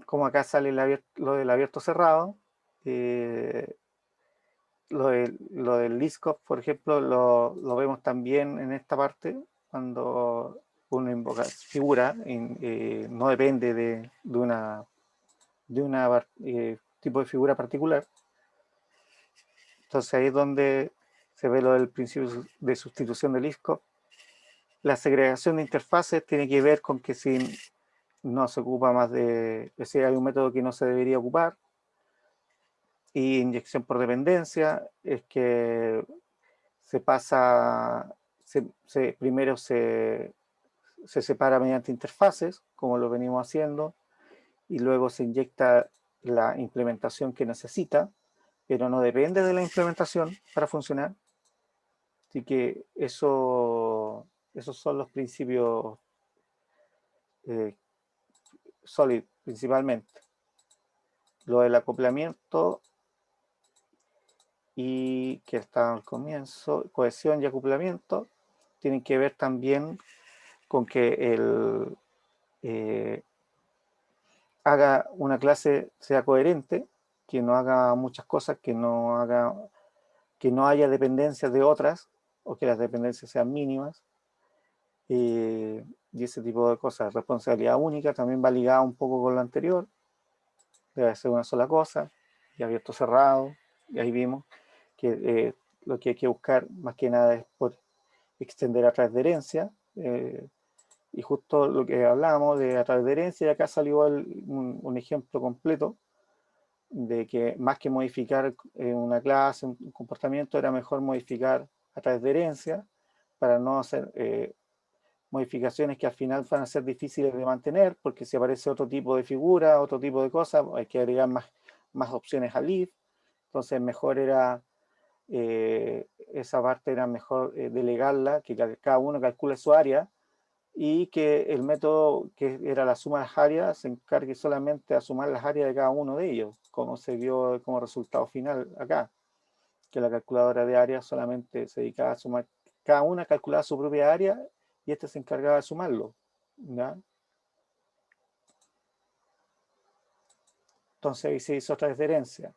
como acá sale lo del abierto cerrado, lo del Liskov, por ejemplo, lo vemos también en esta parte, cuando uno invoca figura, no depende de una tipo de figura particular. Entonces ahí es donde se ve lo del principio de sustitución de Liskov. La segregación de interfaces tiene que ver con que si no se ocupa más es decir, hay un método que no se debería ocupar. Y inyección por dependencia es que se pasa, primero se separa mediante interfaces, como lo venimos haciendo, y luego se inyecta la implementación que necesita, pero no depende de la implementación para funcionar. Así que esos son los principios SOLID principalmente. Lo del acoplamiento y que está al comienzo, cohesión y acoplamiento, tienen que ver también con que haga una clase sea coherente, que no haga muchas cosas, que no haya dependencias de otras, o que las dependencias sean mínimas, y ese tipo de cosas. Responsabilidad única también va ligada un poco con lo anterior, debe ser una sola cosa, y abierto cerrado, y ahí vimos que lo que hay que buscar más que nada es por extender a través de herencia, y justo lo que hablábamos de a través de herencia, y acá salió un ejemplo completo de que más que modificar una clase, un comportamiento, era mejor modificar a través de herencia para no hacer modificaciones que al final van a ser difíciles de mantener, porque si aparece otro tipo de figura, otro tipo de cosas, hay que agregar más opciones al if. Entonces mejor era esa parte era mejor delegarla, que cada uno calcule su área, y que el método que era la suma de las áreas se encargue solamente a sumar las áreas de cada uno de ellos, como se vio como resultado final acá, que la calculadora de áreas solamente se dedicaba a sumar, cada una calculaba su propia área y este se encargaba de sumarlo, ¿ya? Entonces ahí se hizo otra diferencia.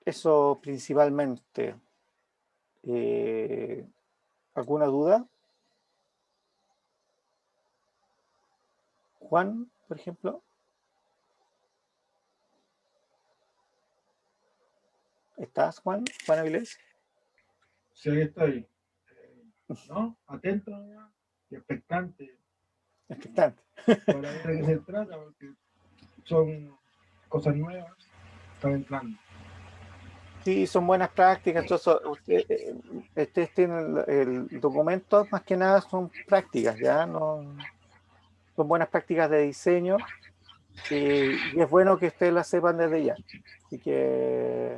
Eso principalmente. ¿Alguna duda? Juan, por ejemplo. ¿Estás, Juan? ¿Juan Avilés? Sí, ahí estoy. ¿No? Atento ya, y expectante Expectante. para ver de qué se trata, porque son cosas nuevas, están entrando. Sí, son buenas prácticas. Entonces, ustedes tienen el documento, más que nada son prácticas, ¿ya? No, son buenas prácticas de diseño y es bueno que ustedes las sepan desde ya. Así que,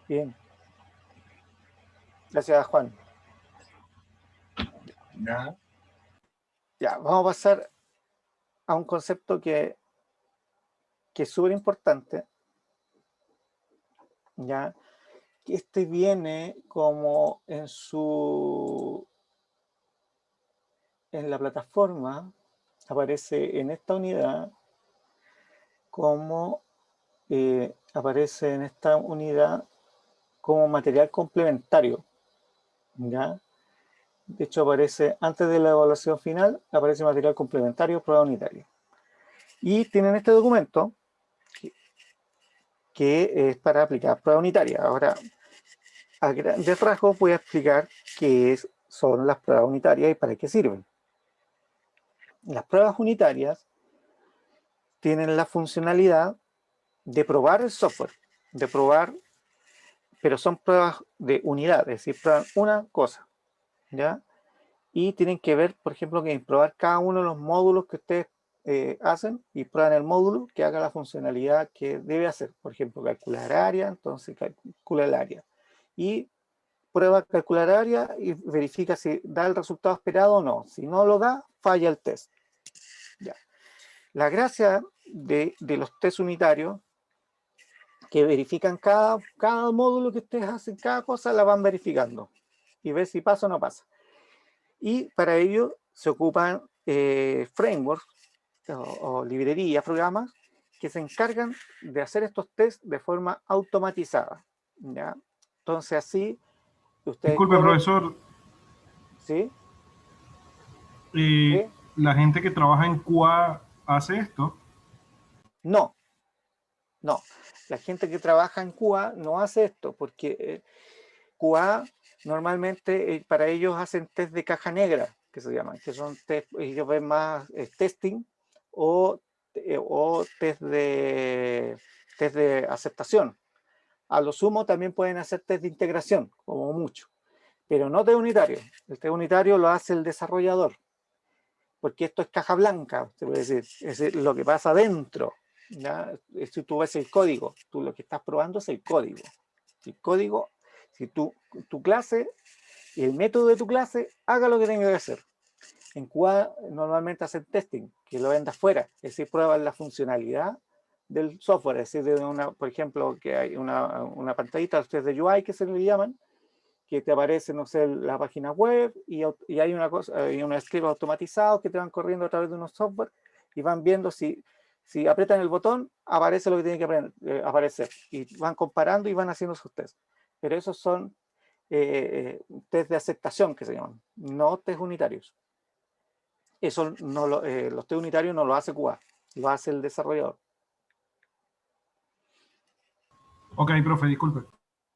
bien. Gracias, Juan. Ya. Ya, vamos a pasar a un concepto que es súper importante, ¿ya? Que este viene como en la plataforma, aparece en esta unidad, como aparece en esta unidad como material complementario, ¿ya? De hecho, aparece antes de la evaluación final, aparece material complementario, prueba unitaria. Y tienen este documento que es para aplicar prueba unitaria. Ahora, a grandes rasgos voy a explicar qué son las pruebas unitarias y para qué sirven. Las pruebas unitarias tienen la funcionalidad de probar el software, pero son pruebas de unidad, es decir, prueban una cosa, ¿ya? Y tienen que ver, por ejemplo, que probar cada uno de los módulos que ustedes hacen y prueban el módulo que haga la funcionalidad que debe hacer. Por ejemplo, calcular área, entonces calcula el área. Y prueba calcular área y verifica si da el resultado esperado o no. Si no lo da, falla el test. Ya. La gracia de los test unitarios, que verifican cada módulo que ustedes hacen, cada cosa la van verificando y ver si pasa o no pasa. Y para ello se ocupan frameworks o librerías, programas que se encargan de hacer estos tests de forma automatizada, ¿ya? Entonces así ustedes Disculpe, corren, profesor, ¿sí? eh, ¿Sí? la gente que trabaja en QA hace esto. No, no. La gente que trabaja en QA no hace esto, porque QA normalmente para ellos hacen test de caja negra, que se llaman, que son test, ellos ven más testing o test de aceptación. A lo sumo también pueden hacer test de integración, como mucho, pero no test unitario. El test unitario lo hace el desarrollador, porque esto es caja blanca, se puede decir, es lo que pasa adentro. ¿Ya? Si tú ves el código, tú lo que estás probando es el código. El código, si tu clase y el método de tu clase haga lo que tenga que hacer. En QA normalmente hacen testing, que lo ven de afuera, es decir, prueban la funcionalidad del software, es decir, por ejemplo, que hay una pantallita, ustedes de UI que se le llaman, que te aparece, no sé, la página web y hay una cosa, hay un script automatizado que te van corriendo a través de unos software y van viendo si aprietan el botón, aparece lo que tiene que aparecer. Y van comparando y van haciendo sus tests. Pero esos son test de aceptación que se llaman, no test unitarios. Eso no los test unitarios no lo hace QA, lo hace el desarrollador. Ok, profe, disculpe.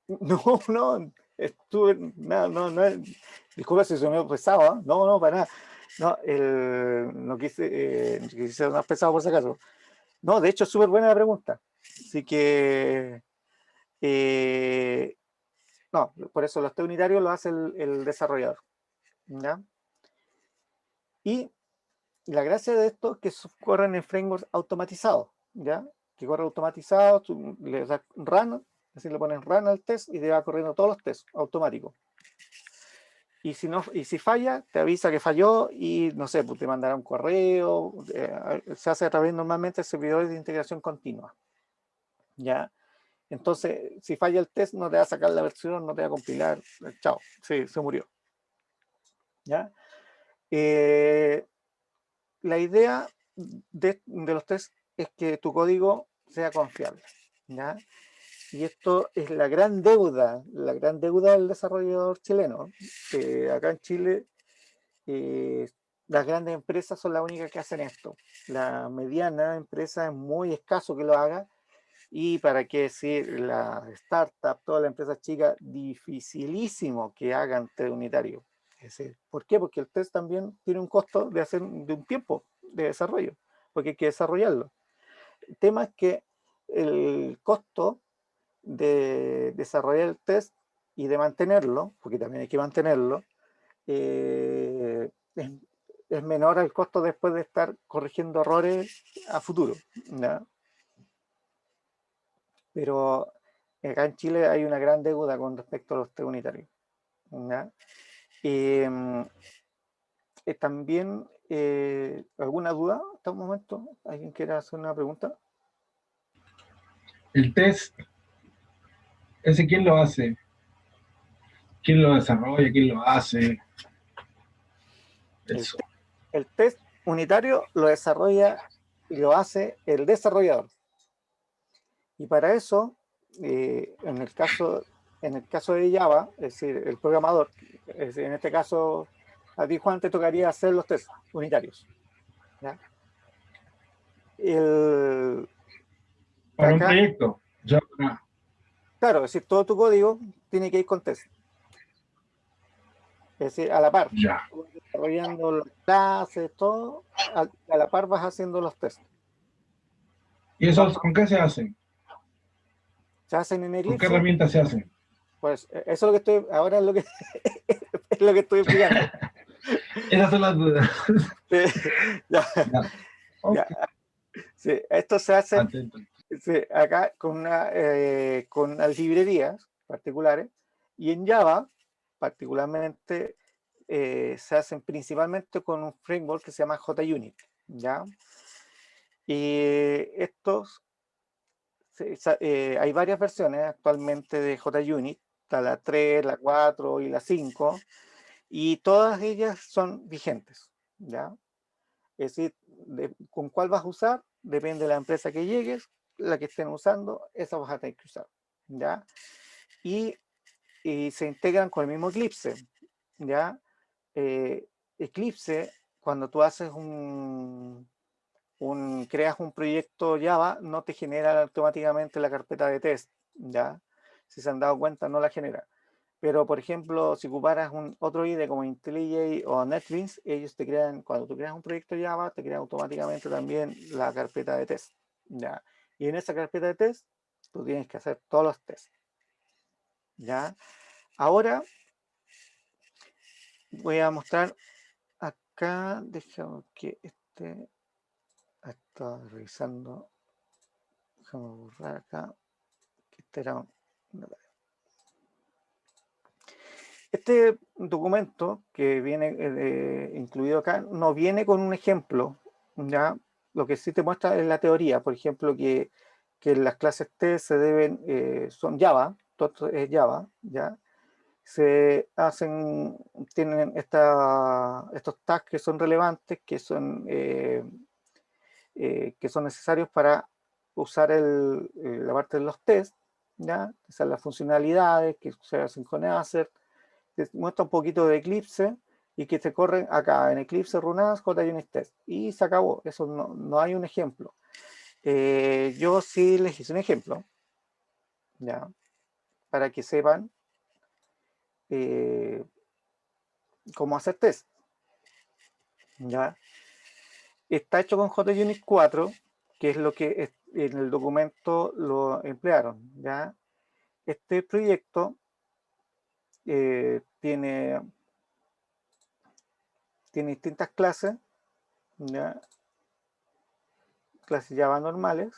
No, estuve, no, disculpa si soy medio pesado, ¿eh? No, para nada. No, no quise ser más pesado por si acaso. No, de hecho es súper buena la pregunta. Así que, no, por eso los test unitarios lo hace el desarrollador. ¿Ya? Y la gracia de esto es que corren en frameworks automatizados, ¿ya? Que corre automatizado, tú le das run, así le pones run al test y te va corriendo todos los tests automáticos. Y si falla, te avisa que falló y no sé, pues te mandará un correo, se hace a través normalmente de servidores de integración continua. ¿Ya? Entonces, si falla el test, no te va a sacar la versión, no te va a compilar, chao, sí, se murió. ¿Ya? La idea de los tests es que tu código sea confiable, ¿ya? Y esto es la gran deuda del desarrollador chileno. Acá en Chile, las grandes empresas son las únicas que hacen esto. La mediana empresa es muy escaso que lo haga, y para qué decir, la startup, todas las empresas chicas, dificilísimo que hagan test unitario. Es decir, ¿por qué? Porque el test también tiene un costo de un tiempo de desarrollo, porque hay que desarrollarlo. El tema es que el costo de desarrollar el test y de mantenerlo, porque también hay que mantenerlo, es menor al costo después de estar corrigiendo errores a futuro, ¿ya? Pero acá en Chile hay una gran deuda con respecto a los test unitarios, ¿ya? También, ¿alguna duda hasta un momento? ¿Alguien quiere hacer una pregunta? El test, ¿ese quién lo hace? ¿Quién lo desarrolla? ¿Quién lo hace? Eso. El test unitario lo desarrolla y lo hace el desarrollador. Y para eso, en el caso de Java, es decir, el programador, es decir, en este caso, a ti, Juan, te tocaría hacer los tests unitarios, ¿ya? Para un Acá, proyecto. Ya, claro, es decir, todo tu código tiene que ir con test. Es decir, a la par. ya. Tú vas desarrollando las clases, todo, a la par vas haciendo los tests. ¿Y eso con qué se hacen? Se hacen en ¿Con qué Eclipse. herramientas se hacen? Pues eso es lo que ahora es lo que, es lo que estoy explicando. Esas son las dudas. Ya, Ya. Okay. ya. Sí, esto se hace Atento. acá con unas librerías particulares, y en Java particularmente se hacen principalmente con un framework que se llama JUnit, ¿ya? Y estos, hay varias versiones actualmente de JUnit, está la 3, la 4 y la 5, y todas ellas son vigentes, ¿ya? Es decir, con cuál vas a usar, depende de la empresa que llegues, la que estén usando, esa vas a tener que usar, ¿ya? Y se integran con el mismo Eclipse, ¿ya? Eclipse, cuando tú haces creas un proyecto Java, no te genera automáticamente la carpeta de test, ¿ya? Si se han dado cuenta, no la genera. Pero, por ejemplo, si ocuparas otro IDE como IntelliJ o NetBeans, ellos te crean, cuando tú creas un proyecto Java, te crean automáticamente también la carpeta de test, ¿ya? Y en esa carpeta de test, tú tienes que hacer todos los tests, ¿ya? Ahora, voy a mostrar acá, déjame que estaba revisando, déjame borrar acá, que este era este documento que viene incluido acá, no viene con un ejemplo, ¿ya? Lo que sí te muestra es la teoría, por ejemplo, que las clases T se deben, son Java, todo es Java, ¿ya? Tienen estos tags que son relevantes, que son necesarios para usar la parte de los tests, ¿ya? Esas las funcionalidades que se hacen con Acer, te muestra un poquito de Eclipse y que se corren acá en Eclipse, Runas, JUnit Test, y se acabó. Eso no hay un ejemplo. Yo sí les hice un ejemplo, ¿ya? Para que sepan cómo hacer test, ¿ya? Está hecho con JUnit 4, que es lo que en el documento lo emplearon, ¿ya? Este proyecto tiene distintas clases, ¿ya? Clases Java normales,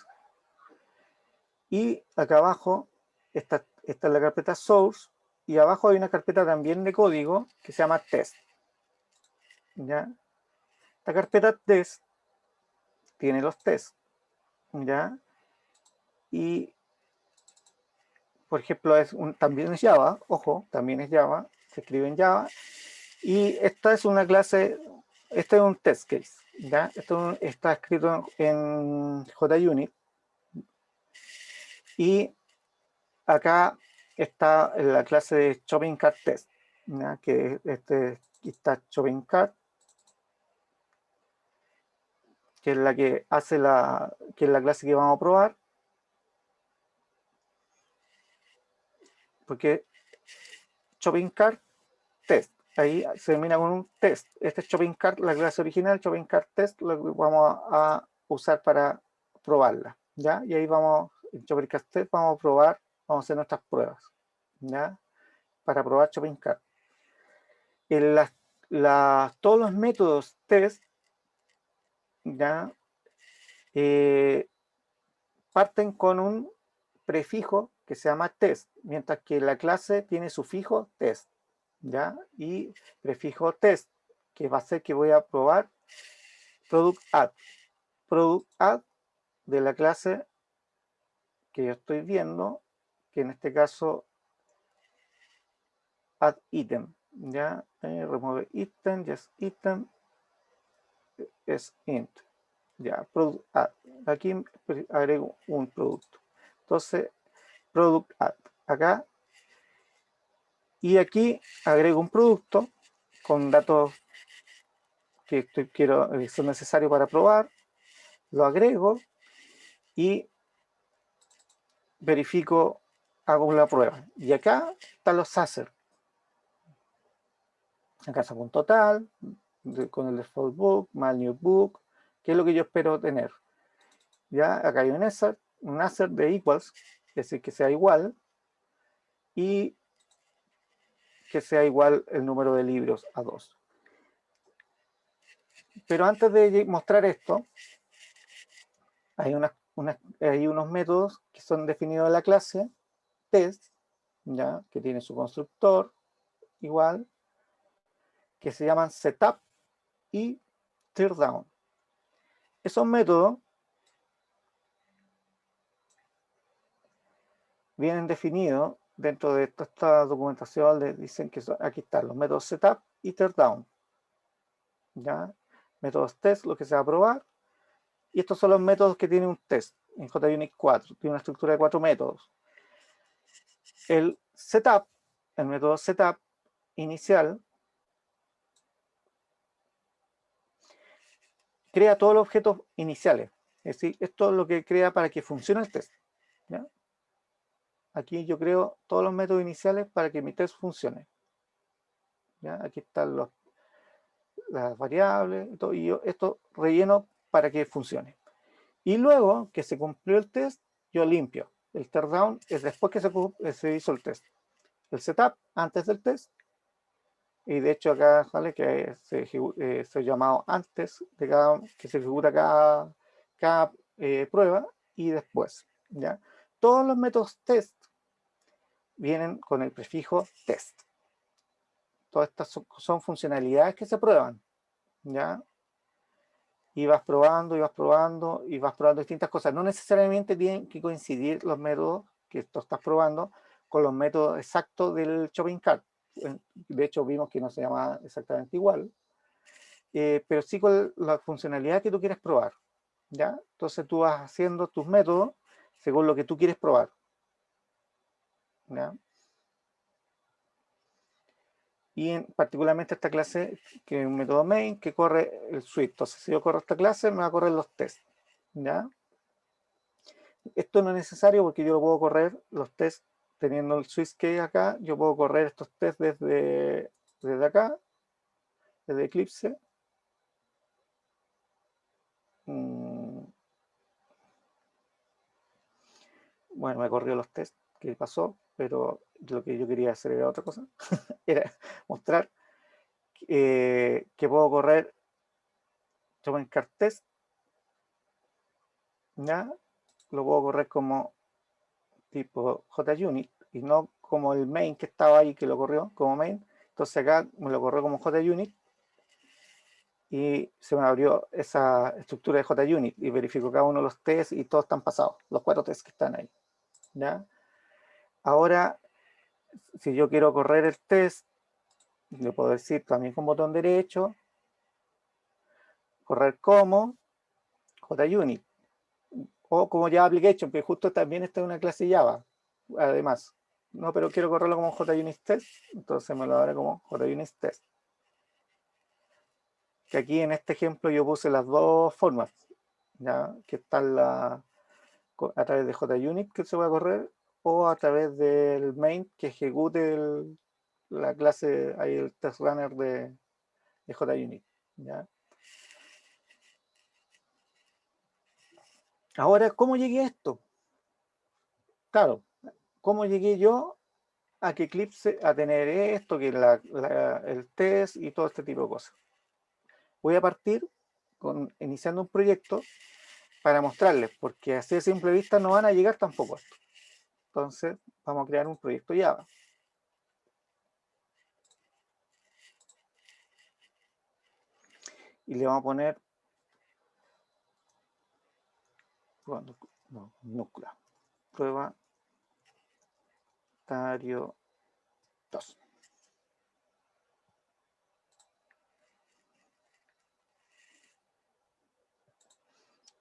y acá abajo está la carpeta source, y abajo hay una carpeta también de código que se llama test, ¿ya? Esta carpeta test tiene los tests, ¿ya? Y por ejemplo también es Java, ojo, también es Java, se escribe en Java, y esta es una clase, este es un test case, ¿ya? Esto está escrito en JUnit, y acá está la clase de shopping cart test, ¿ya? Que está shopping cart, que es la que hace que es la clase que vamos a probar, porque shopping cart test, ahí se termina con un test. Este es shopping cart, la clase original, shopping cart test, lo que vamos a usar para probarla, ¿ya? Y ahí vamos, en shopping cart test vamos a probar, vamos a hacer nuestras pruebas, ¿ya? Para probar shopping cart. En todos los métodos test, ¿ya? Parten con un prefijo que se llama test, mientras que la clase tiene sufijo test, ¿ya? Y prefijo test, que va a ser que voy a probar product add. Product add de la clase que yo estoy viendo, que en este caso add item, ¿ya? Remove item, yes item, es int, ya, product add. Aquí agrego un producto. Entonces, product add, acá, y aquí agrego un producto con datos que son necesarios para probar, lo agrego y verifico, hago la prueba. Y acá están los Acer. Acá saco un total, con el default book, más el new book, que es lo que yo espero tener. Ya, acá hay un Acer de equals, es decir, que sea igual, y que sea igual el número de libros a 2. Pero antes de mostrar esto, hay unos métodos que son definidos en la clase test, ¿ya? Que tiene su constructor, igual, que se llaman setup y teardown. Esos métodos vienen definidos dentro de esta documentación. Dicen que aquí están los métodos setup y teardown. ¿Ya? Métodos test, lo que se va a probar. Y estos son los métodos que tienen un test en JUnit 4. Tiene una estructura de 4 métodos. El setup, el método setup inicial, crea todos los objetos iniciales. Es decir, esto es lo que crea para que funcione el test. ¿Ya? Aquí yo creo todos los métodos iniciales para que mi test funcione. ¿Ya? Aquí están las variables y todo, y yo esto relleno para que funcione. Y luego que se cumplió el test, yo limpio. El teardown es después que se hizo el test. El setup antes del test. Y de hecho acá sale que se llamado antes de que se ejecuta cada prueba y después. ¿Ya? Todos los métodos test vienen con el prefijo test. Todas estas son funcionalidades que se prueban. ¿Ya? Y vas probando, y vas probando, y vas probando distintas cosas. No necesariamente tienen que coincidir los métodos que tú estás probando con los métodos exactos del shopping cart. De hecho, vimos que no se llama exactamente igual, pero sí con la funcionalidad que tú quieres probar. ¿Ya? Entonces tú vas haciendo tus métodos según lo que tú quieres probar. ¿Ya? Y particularmente esta clase, que es un método main, que corre el suite. Entonces, si yo corro esta clase, me va a correr los tests. ¿Ya? Esto no es necesario porque yo lo puedo correr, los tests, teniendo el switch que hay acá, yo puedo correr estos tests desde acá, desde Eclipse. Bueno, me corrió los tests que pasó, pero lo que yo quería hacer era otra cosa. Era mostrar que puedo correr shopping cart test. ¿Ya? Lo puedo correr como tipo JUnit y no como el main que estaba ahí que lo corrió como main. Entonces acá me lo corrió como JUnit y se me abrió esa estructura de JUnit y verifico cada uno de los tests y todos están pasados, los 4 tests que están ahí. ¿Ya? Ahora, si yo quiero correr el test, le puedo decir también con botón derecho, correr como JUnit o como Java Application, que justo también está en una clase Java, además. No, pero quiero correrlo como JUnit Test, entonces me lo abre como JUnit Test. Que aquí en este ejemplo yo puse las dos formas, ¿ya? Que están a través de JUnit que se va a correr o a través del main que ejecute la clase, ahí el test runner de JUnit. ¿Ya? Ahora, ¿cómo llegué a esto? Claro, ¿cómo llegué yo a que Eclipse, a tener esto, que el test y todo este tipo de cosas? Voy a partir iniciando un proyecto para mostrarles, porque así de simple vista no van a llegar tampoco a esto. Entonces, vamos a crear un proyecto Java. Y le vamos a poner núcleo. Prueba Tario 2.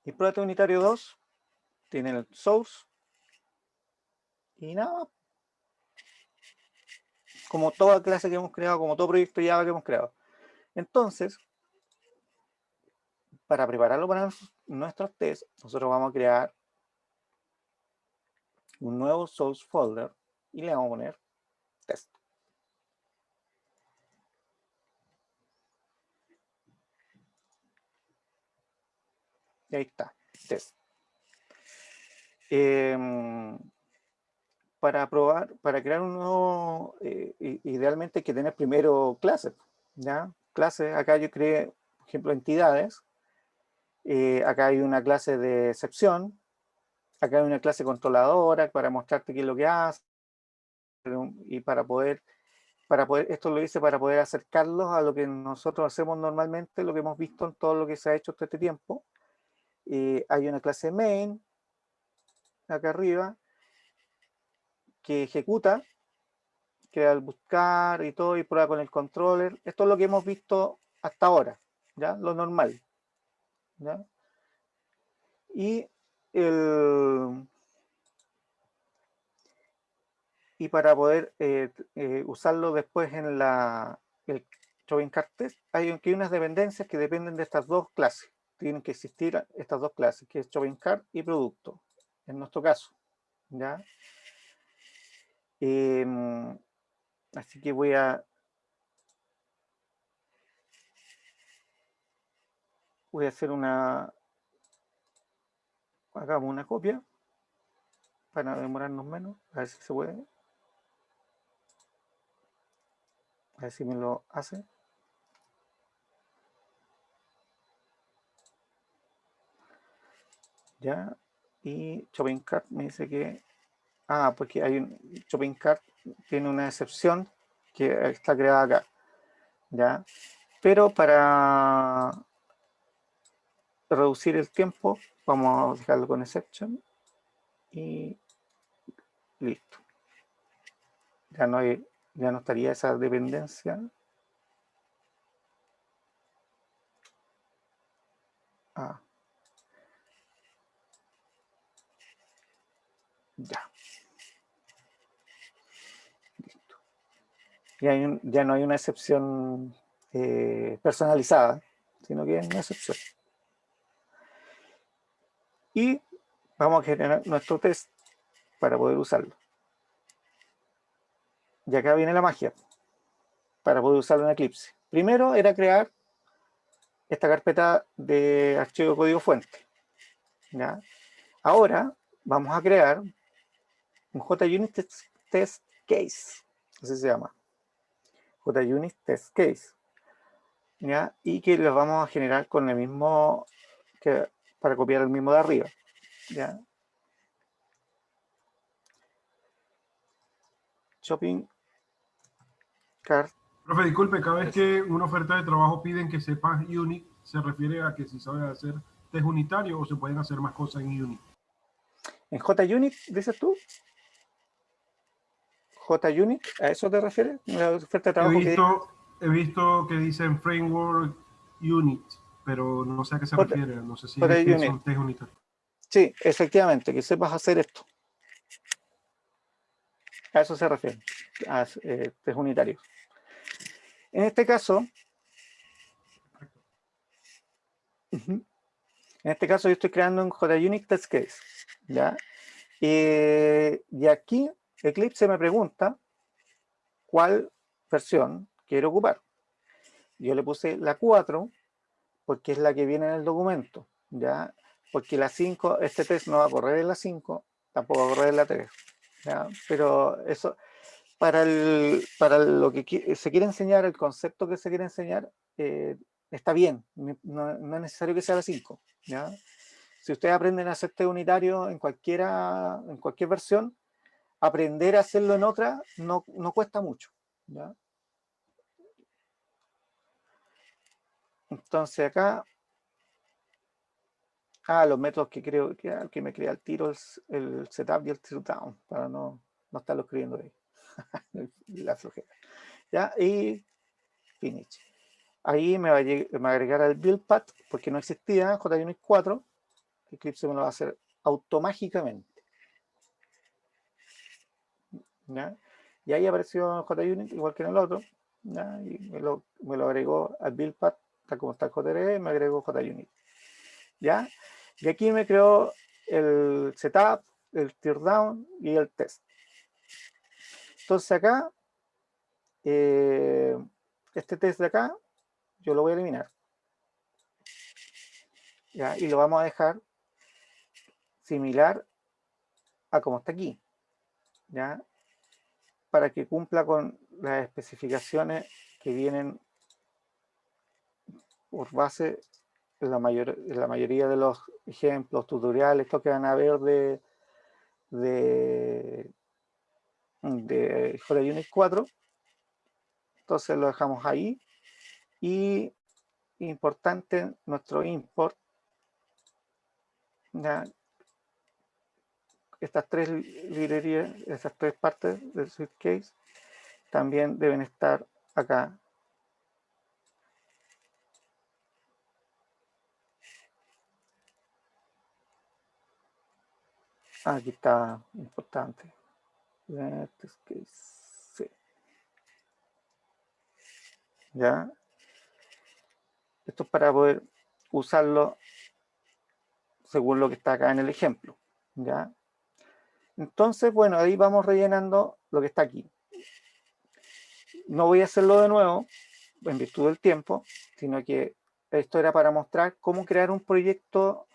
Y prueba unitario 2 tiene el source y nada. Como toda clase que hemos creado, como todo proyecto Java que hemos creado. Entonces, para prepararlo para nuestros tests, nosotros vamos a crear un nuevo source folder y le vamos a poner test. Y ahí está, test. Para probar, para crear un nuevo, idealmente hay que tener primero clases, ¿ya? Clases, acá yo creé, por ejemplo, entidades. Acá hay una clase de excepción. Acá hay una clase controladora para mostrarte qué es lo que hace y para poder esto lo hice para poder acercarlos a lo que nosotros hacemos normalmente, lo que hemos visto en todo lo que se ha hecho todo este tiempo. Hay una clase main, acá arriba, que ejecuta, que al buscar y todo, y prueba con el controller. Esto es lo que hemos visto hasta ahora, ¿ya? Lo normal, ¿ya? Y para poder usarlo después en el shopping cart test, hay unas dependencias que dependen de estas dos clases. Tienen que existir estas dos clases, que es shopping cart y producto, en nuestro caso, ¿ya? Así que voy a hacer hagamos una copia para demorarnos menos, a ver si se puede. A ver si me lo hace. Ya, y shopping cart me dice que porque hay un shopping cart, tiene una excepción que está creada acá, ya, pero para reducir el tiempo vamos a dejarlo con exception y listo. Ya no estaría esa dependencia. Ya. Listo. Ya no hay una excepción personalizada, sino que es una excepción. Y vamos a generar nuestro test para poder usarlo. Y acá viene la magia para poder usarlo en Eclipse. Primero era crear esta carpeta de archivo de código fuente, ¿ya? Ahora vamos a crear un JUnit test case, así se llama, JUnit test case, ¿ya? Y que lo vamos a generar con el mismo, para copiar el mismo de arriba, ¿ya? Shopping cart. Profe, disculpe, cada vez que una oferta de trabajo piden que sepas Unit, ¿se refiere a que si sabes hacer test unitario o se pueden hacer más cosas en Unit? ¿En JUnit dices tú? JUnit, ¿a eso te refieres? ¿La oferta de trabajo he visto que dicen Framework Unit, pero no sé a qué se refiere. No sé si es que son test unitarios. Sí, efectivamente, que sepas hacer esto. A eso se refiere, a test unitarios. En este caso, yo estoy creando un JUnit test case, ¿ya? Y aquí Eclipse me pregunta cuál versión quiero ocupar. Yo le puse la 4 porque es la que viene en el documento, ¿ya? Porque la 5, este test no va a correr en la 5, tampoco va a correr en la 3, ¿ya? Pero eso, para lo que se quiere enseñar, el concepto que se quiere enseñar, está bien, no es necesario que sea la 5, ¿ya? Si ustedes aprenden a hacer test unitario en cualquier versión, aprender a hacerlo en otra no cuesta mucho, ¿ya? Entonces acá, los métodos que creo que me crea el tiro, el setup y el teardown, para no estarlo escribiendo ahí. La flojera. ¿Ya? Y finish. Ahí me va a agregar el build path, porque no existía JUnit 4. Eclipse me lo va a hacer automáticamente. ¿Ya? Y ahí apareció JUnit, igual que en el otro. ¿Ya? Y me lo agregó al build path, tal como está el JRE, me agregó JUnit. ¿Ya? Y aquí me creó el setup, el teardown y el test. Entonces acá, este test de acá, yo lo voy a eliminar. ¿Ya? Y lo vamos a dejar similar a como está aquí, ¿ya? Para que cumpla con las especificaciones que vienen por base en la mayoría de los ejemplos, tutoriales, esto que van a ver de JUnit 4, Entonces lo dejamos ahí. Y importante, nuestro import, ¿ya? Estas tres librerías, esas tres partes del suitcase también deben estar acá. Aquí está importante. Sí. ¿Ya? Esto es para poder usarlo según lo que está acá en el ejemplo. ¿Ya? Entonces, bueno, ahí vamos rellenando lo que está aquí. No voy a hacerlo de nuevo en virtud del tiempo, sino que esto era para mostrar cómo crear un proyecto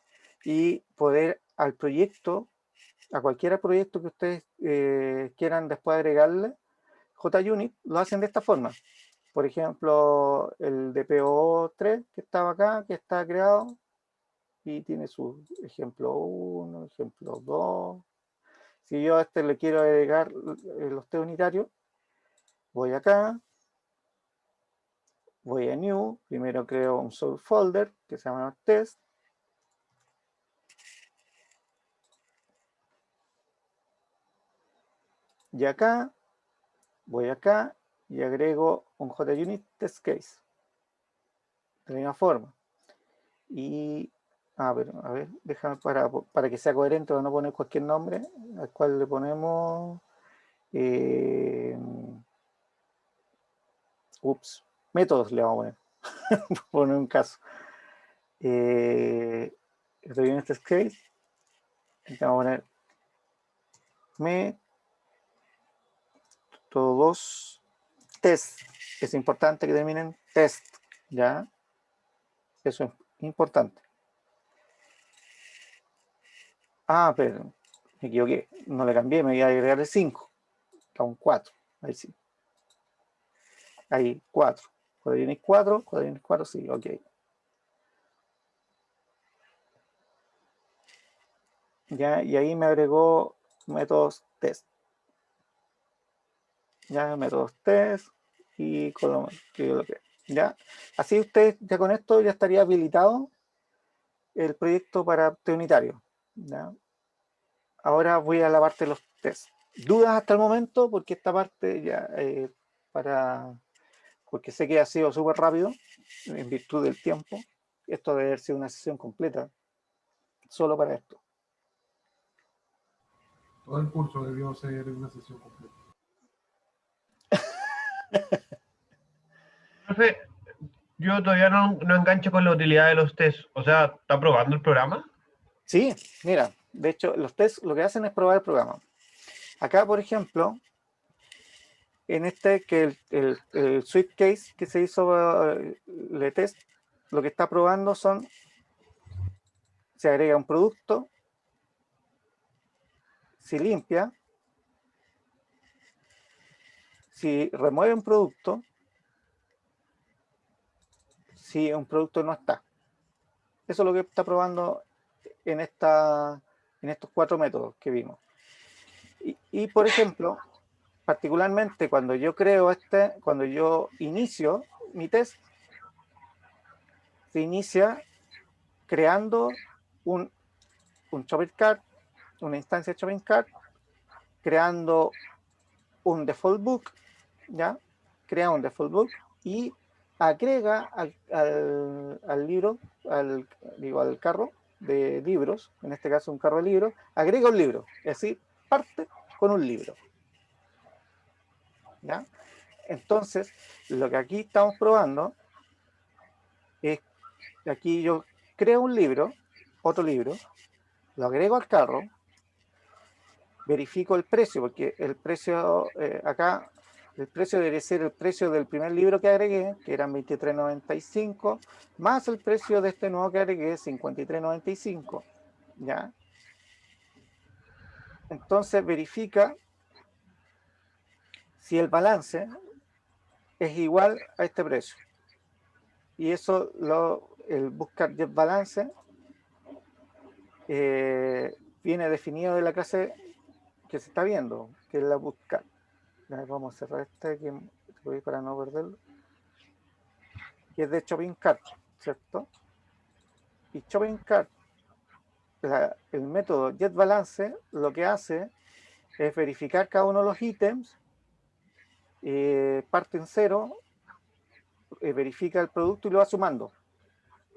y poder al proyecto, a cualquier proyecto que ustedes quieran después agregarle, JUnit lo hacen de esta forma. Por ejemplo, el DPO3 que estaba acá, que está creado, y tiene su ejemplo 1, ejemplo 2. Si yo a este le quiero agregar los test unitarios, voy acá, voy a New, primero creo un subfolder que se llama test. Y acá, voy acá y agrego un JUnit test case. De la misma forma. Y, a ver, déjame para que sea coherente, no poner cualquier nombre, al cual le ponemos, métodos le vamos a poner, poner un caso. JUnit test case, vamos a poner métodos test. Es importante que terminen test, ¿ya? Eso es importante. Ah, pero me equivoqué, no le cambié, me voy a agregar el 5, a un 4, ahí sí. Ahí, 4. JUnit 4, JUnit 4, sí, ok. Ya, y ahí me agregó métodos test. Ya, métodos test y con lo que, ya. Así usted ya con esto ya estaría habilitado el proyecto para test unitario. ¿Ya? Ahora voy a la parte de los tests. ¿Dudas hasta el momento? Porque esta parte ya porque sé que ha sido súper rápido en virtud del tiempo. Esto debe haber sido una sesión completa solo para esto. Todo el curso debió ser una sesión completa. Profe, yo todavía no engancho con la utilidad de los test. O sea, ¿está probando el programa? Sí, mira, de hecho, los tests lo que hacen es probar el programa. Acá, por ejemplo, en que el suitcase que se hizo de test, lo que está probando se agrega un producto, si limpia, si remueve un producto, si un producto no está. Eso es lo que está probando en estos 4 métodos que vimos. Y por ejemplo, particularmente cuando yo cuando yo inicio mi test, se inicia creando un shopping cart, una instancia de shopping cart, creando un default book, ¿ya? Crea un default book y agrega al libro, al carro de libros, en este caso un carro de libros, agrega un libro, es decir, parte con un libro. ¿Ya? Entonces, lo que aquí estamos probando es que aquí yo creo un libro, otro libro, lo agrego al carro, verifico el precio, porque el precio acá, el precio debe ser el precio del primer libro que agregué, que eran $23.95, más el precio de este nuevo que agregué, $53.95, ¿ya? Entonces verifica si el balance es igual a este precio. Y eso, el buscar get balance, viene definido de la clase que se está viendo, que es la buscar. Vamos a cerrar este, que voy para no perderlo, que es de Shopping Cart, ¿cierto? Y Shopping Cart, el método getBalance lo que hace es verificar cada uno de los ítems, parte en cero, verifica el producto y lo va sumando.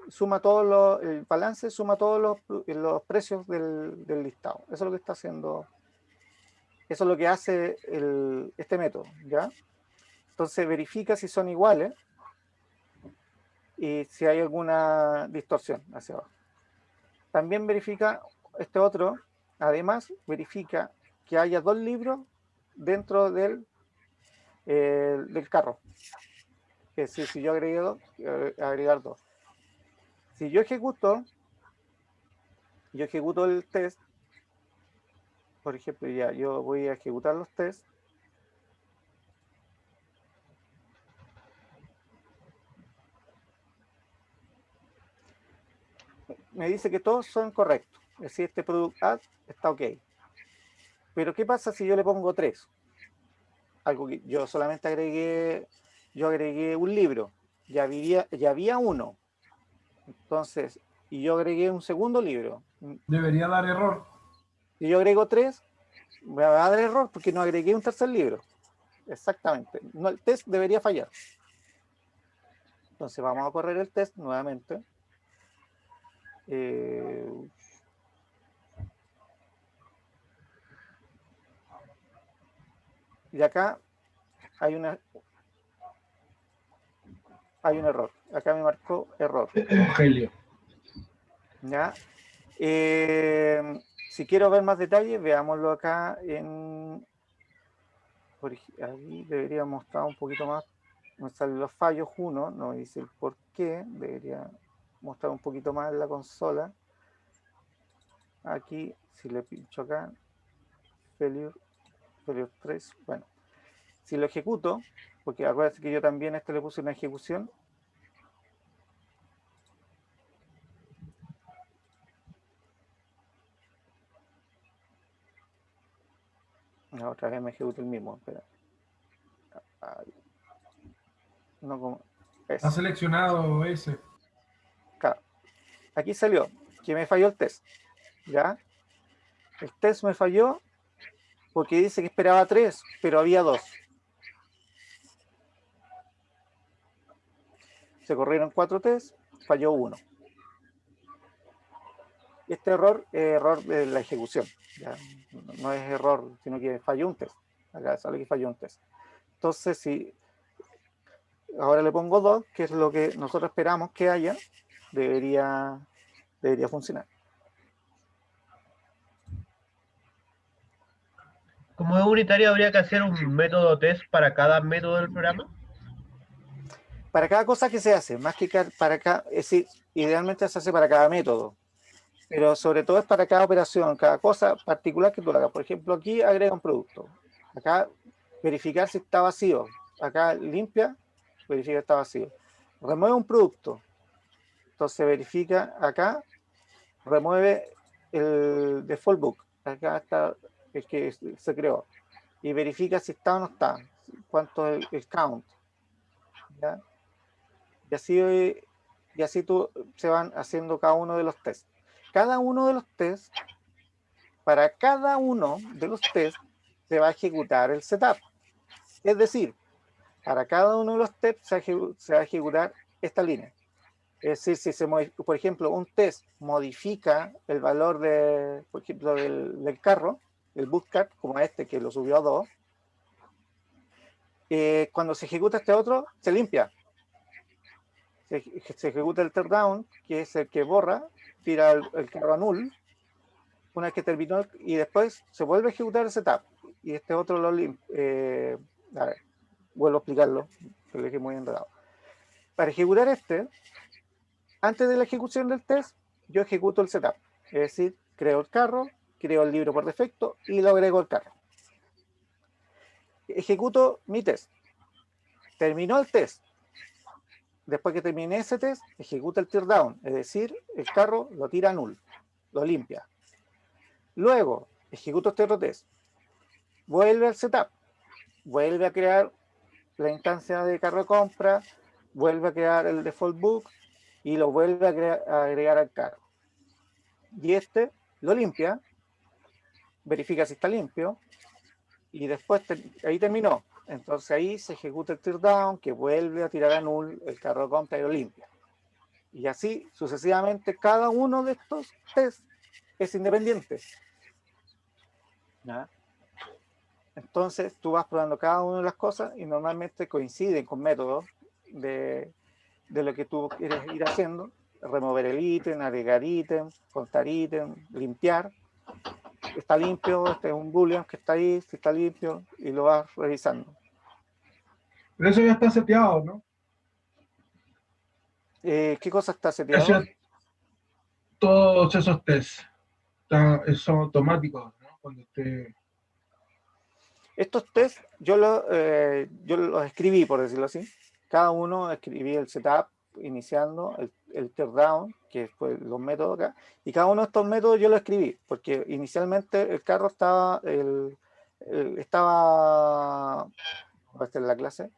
Suma todo el balance, suma todos los precios del listado. Eso es lo que está haciendo, eso es lo que hace este método, ¿ya? Entonces verifica si son iguales y si hay alguna distorsión hacia abajo. También verifica este otro, además verifica que haya 2 libros dentro del carro. Es decir, si yo agregué 2, agregar 2. Si yo ejecuto el test, por ejemplo, ya yo voy a ejecutar los tests. Me dice que todos son correctos. Es decir, este product add está ok. Pero ¿qué pasa si yo le pongo 3? Algo que yo solamente agregué un libro. Ya había uno. Entonces, y yo agregué un segundo libro. Debería dar error. Si yo agrego 3, me va a dar error porque no agregué un tercer libro. Exactamente. No, el test debería fallar. Entonces vamos a correr el test nuevamente. Y acá hay un error. Acá me marcó error. Evangelio. ¿Ya? Si quiero ver más detalles, veámoslo acá ahí debería mostrar un poquito más. Me salen los fallos 1, no me dice el por qué. Debería mostrar un poquito más en la consola. Aquí, si le pincho acá, failure 3. Bueno, si lo ejecuto, porque acuérdense que yo también a este le puse una ejecución. No, otra vez me ejecuto el mismo. Espera. No como Está seleccionado ese. Claro. Aquí salió que me falló el test. ¿Ya? El test me falló porque dice que esperaba 3, pero había 2. Se corrieron 4 tests, falló 1. Este error es error de la ejecución. ¿Ya? No es error, sino que falló un test. Acá sale que falló un test. Entonces, si ahora le pongo 2, que es lo que nosotros esperamos que haya, debería funcionar. Como es unitario, habría que hacer un método test para cada método del programa. Para cada cosa que se hace, más que para cada, es decir, idealmente se hace para cada método, pero sobre todo es para cada operación, cada cosa particular que tú hagas. Por ejemplo, aquí agrega un producto. Acá verificar si está vacío. Acá limpia, verifica si está vacío. Remueve un producto. Entonces verifica acá, remueve el default book. Acá está el que se creó. Y verifica si está o no está. Cuánto es el count. ¿Ya? Y así se van haciendo cada uno de los tests. Cada uno de los tests, para cada uno de los tests, se va a ejecutar el setup. Es decir, para cada uno de los tests se va a ejecutar esta línea. Es decir, si por ejemplo, un test modifica el valor por ejemplo, del carro, el bootcart, como este que lo subió a 2, cuando se ejecuta este otro, se limpia. Se ejecuta el teardown, que es el que borra, tira el carro a null, una vez que terminó, y después se vuelve a ejecutar el setup. Y este otro lo limpia. A ver, vuelvo a explicarlo, que lo dejé muy enredado. Para ejecutar antes de la ejecución del test, yo ejecuto el setup. Es decir, creo el carro, creo el libro por defecto y lo agrego al carro. Ejecuto mi test. Terminó el test. Después que termine ese test, ejecuta el teardown, es decir, el carro lo tira a null, lo limpia. Luego, ejecuto este otro test. Vuelve al setup. Vuelve a crear la instancia de carro de compra, vuelve a crear el default book y lo vuelve a agregar al carro. Y este lo limpia, verifica si está limpio y después ahí terminó. Entonces ahí se ejecuta el teardown, que vuelve a tirar a null el carro de compra y lo limpia. Y así sucesivamente cada uno de estos tests es independiente. ¿Ya? Entonces tú vas probando cada una de las cosas y normalmente coinciden con métodos de lo que tú quieres ir haciendo: remover el ítem, agregar ítem, contar ítem, limpiar. Está limpio, este es un boolean que está ahí, si está limpio, y lo vas revisando. Pero eso ya está seteado, ¿no? ¿Qué cosa está seteado? Todos esos tests son automáticos, ¿no? Cuando usted... Estos tests yo los escribí, por decirlo así. Cada uno escribí el setup iniciando, el teardown, que fue los métodos acá, y cada uno de estos métodos yo lo escribí, porque inicialmente el carro estaba, esta es la clase.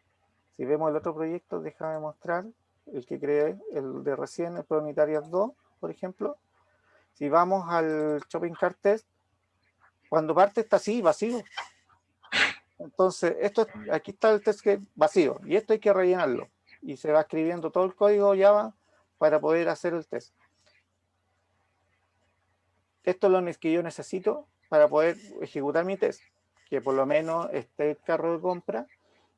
Si vemos el otro proyecto, déjame mostrar el que creé, el de recién, el Pro Unitarias 2, por ejemplo. Si vamos al Shopping Cart Test, cuando parte está así, vacío. Entonces, aquí está el test que vacío, y esto hay que rellenarlo. Y se va escribiendo todo el código Java para poder hacer el test. Esto es lo que yo necesito para poder ejecutar mi test, que por lo menos esté el carro de compra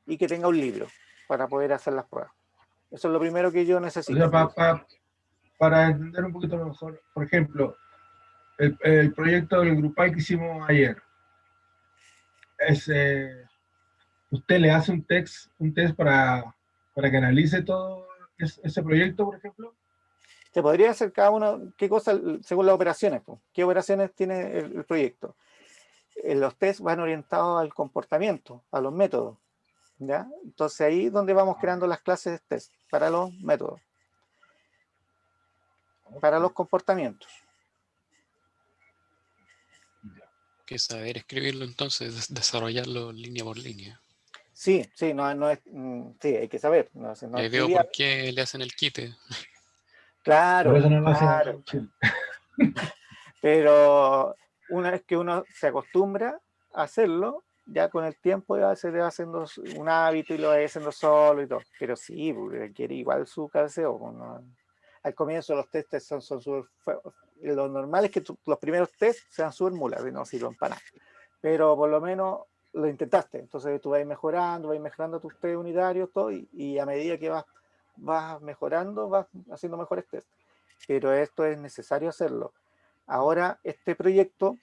y que tenga un libro para poder hacer las pruebas. Eso es lo primero que yo O necesito. sea, para entender un poquito mejor, por ejemplo, el proyecto del Grupal que hicimos ayer, usted le hace un test para que analice todo ese proyecto, por ejemplo. Se podría hacer cada uno, qué cosa, según las operaciones, pues. ¿Qué operaciones tiene el proyecto? Los tests van orientados al comportamiento, a los métodos, ¿ya? Entonces ahí es donde vamos creando las clases de test para los métodos, para los comportamientos. Que saber escribirlo entonces, desarrollarlo línea por línea. Sí, no es, sí, hay que saber. No Y ahí veo por qué le hacen el quite. Claro, Por eso no lo hacen claro. en Chile. Pero una vez que uno se acostumbra a hacerlo, ya con el tiempo ya se le va haciendo un hábito y lo va haciendo solo y todo. Pero sí, requiere igual su cabeceo. ¿No? Al comienzo los testes son súper... Lo normal es que los primeros tests sean súper mulas y no sirven para nada. Pero por lo menos lo intentaste. Entonces tú vas mejorando tus test unitarios, todo, y a medida que vas mejorando, vas haciendo mejores tests. Pero esto es necesario hacerlo. Ahora este proyecto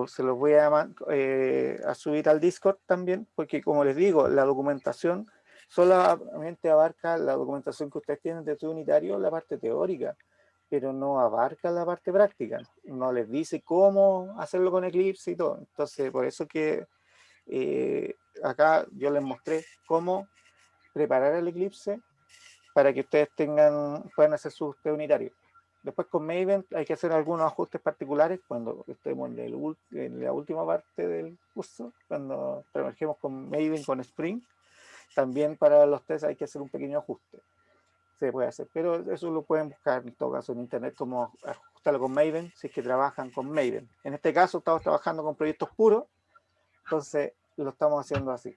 se los voy a subir al Discord también, porque como les digo, la documentación solamente abarca la documentación que ustedes tienen de tu unitario, la parte teórica, pero no abarca la parte práctica. No les dice cómo hacerlo con Eclipse y todo. Entonces, por eso que acá yo les mostré cómo preparar el Eclipse para que ustedes puedan hacer sus test unitarios. Después con Maven hay que hacer algunos ajustes particulares cuando estemos en la última parte del curso, cuando trabajemos con Maven, con Spring. También para los tests hay que hacer un pequeño ajuste. Se puede hacer, pero eso lo pueden buscar en todo caso en internet, como ajustarlo con Maven, si es que trabajan con Maven. En este caso estamos trabajando con proyectos puros, entonces lo estamos haciendo así,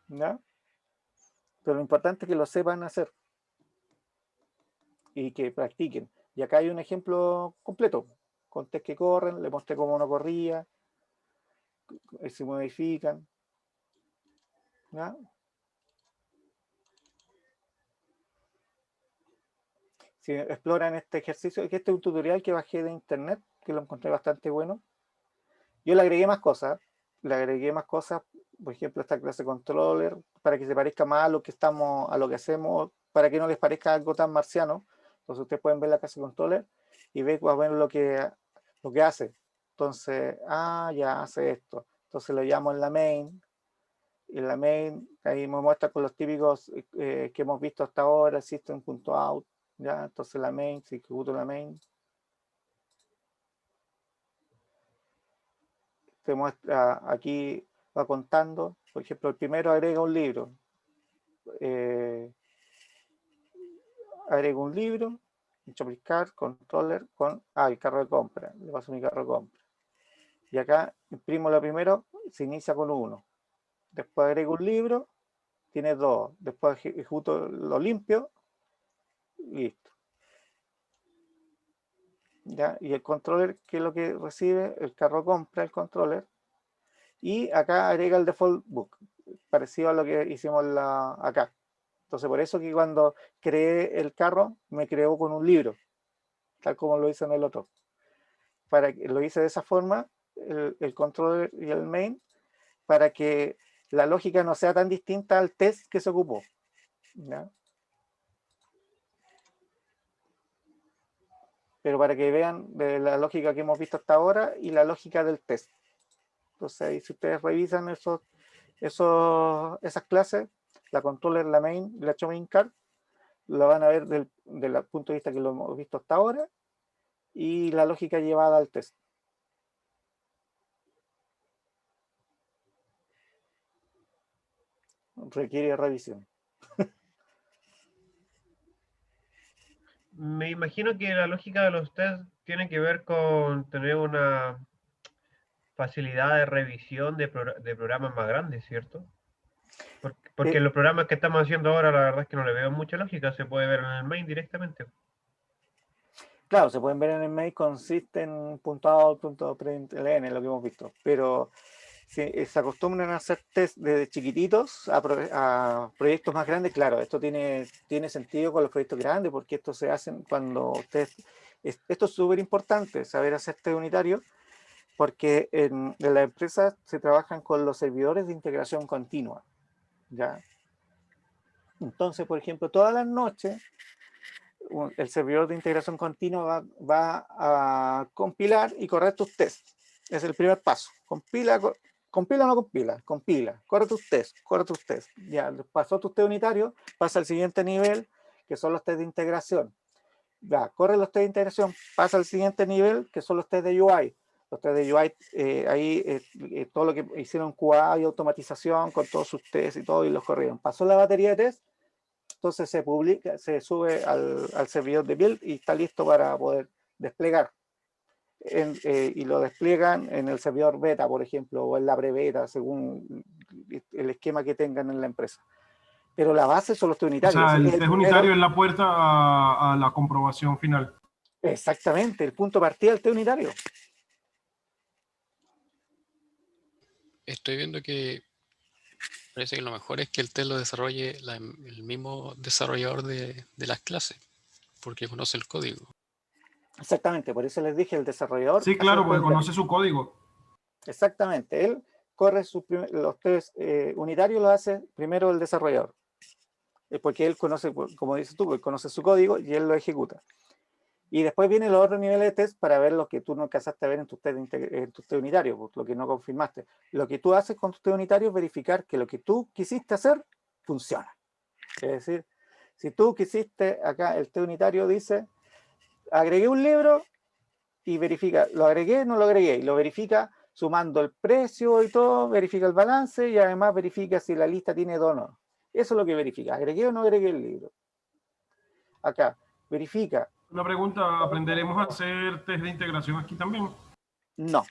¿ya? Pero lo importante es que lo sepan hacer y que practiquen. Y acá hay un ejemplo completo, con test que corren, le mostré cómo uno corría, se modifican, ¿ya? Si exploran este ejercicio, que este es un tutorial que bajé de internet, que lo encontré bastante bueno. Yo le agregué más cosas, por ejemplo, esta clase controller, para que se parezca más a lo que hacemos, para que no les parezca algo tan marciano. Entonces ustedes pueden ver la clase controller y ver lo que hace. Entonces, ya hace esto. Entonces lo llamo en la main. En la main, ahí me muestra con los típicos que hemos visto hasta ahora, system.out, ya. Entonces la main, si ejecuto la main, te muestra aquí, va contando. Por ejemplo, el primero agrega un libro. agrego un libro, un shopping cart, controller, con el carro de compra, le paso mi carro de compra. Y acá imprimo lo primero, se inicia con 1. Después agrego un libro, tiene 2. Después ejecuto lo limpio, listo. ¿Ya? Y el controller, ¿qué es lo que recibe? El carro compra el controller. Y acá agrega el default book, parecido a lo que hicimos acá. Entonces, por eso que cuando creé el carro, me creó con un libro, tal como lo hice en el otro. Lo hice de esa forma, el controller y el main, para que la lógica no sea tan distinta al test que se ocupó. ¿Ya? Pero para que vean de la lógica que hemos visto hasta ahora y la lógica del test. Entonces, ahí, si ustedes revisan esas clases, la controller, la main, la shopping cart, lo van a ver desde el punto de vista que lo hemos visto hasta ahora y la lógica llevada al test. Requiere revisión. Me imagino que la lógica de los test tiene que ver con tener una facilidad de revisión de programas más grandes, ¿cierto? Porque los programas que estamos haciendo ahora, la verdad es que no le veo mucha lógica, se puede ver en el main directamente. Claro, se pueden ver en el mail, consiste en .out.println, lo que hemos visto, pero si se acostumbran a hacer test desde chiquititos a proyectos más grandes, claro, esto tiene sentido con los proyectos grandes, porque estos se hacen cuando ustedes, esto es súper importante, saber hacer test unitario, porque en las empresas se trabajan con los servidores de integración continua, ¿ya? Entonces, por ejemplo, todas las noches, el servidor de integración continua va a compilar y correr tus tests. Es el primer paso. Compila o no compila, compila, corre tus tests, Ya pasó tus test unitarios, pasa al siguiente nivel, que son los test de integración. Ya, corre los test de integración, pasa al siguiente nivel, que son los test de UI. Los test de UI, todo lo que hicieron QA y automatización con todos sus tests y todo, y los corrieron. Pasó la batería de test, entonces se publica, se sube al servidor de build y está listo para poder desplegar. Y lo despliegan en el servidor beta, por ejemplo, o en la pre-beta, según el esquema que tengan en la empresa. Pero la base son los test O unitarios. sea, el Es test unitario es la puerta a la comprobación final. Exactamente, el punto de partida del test unitario. Estoy viendo que parece que lo mejor es que el test lo desarrolle el mismo desarrollador de las clases, porque conoce el código. Exactamente, por eso les dije, el desarrollador. Sí, claro, porque conoce su código. Exactamente, él corre los test unitarios, lo hace primero el desarrollador, porque él conoce, como dices tú, él conoce su código y él lo ejecuta. Y después vienen los otros niveles de test para ver lo que tú no alcanzaste a ver en tu test unitario, lo que no confirmaste. Lo que tú haces con tu test unitario es verificar que lo que tú quisiste hacer funciona. Es decir, si tú quisiste, acá el test unitario dice, agregué un libro y verifica, ¿lo agregué? No lo agregué. Y lo verifica sumando el precio y todo, verifica el balance y además verifica si la lista tiene o no. Eso es lo que verifica. ¿Agregué o no agregué el libro? Acá, verifica. Una pregunta, ¿aprenderemos a hacer test de integración aquí también? No,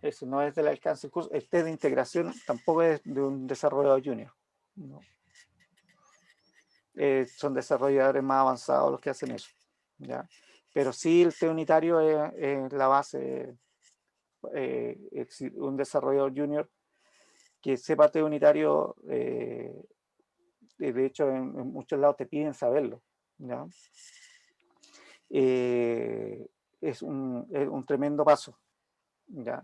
eso no es del alcance del curso. El test de integración tampoco es de un desarrollador junior. No. Son desarrolladores más avanzados los que hacen eso, ¿ya? Pero sí, el test unitario es la base. Un desarrollador junior que sepa test unitario, de hecho en muchos lados te piden saberlo, ¿ya? Es un tremendo paso, ¿ya?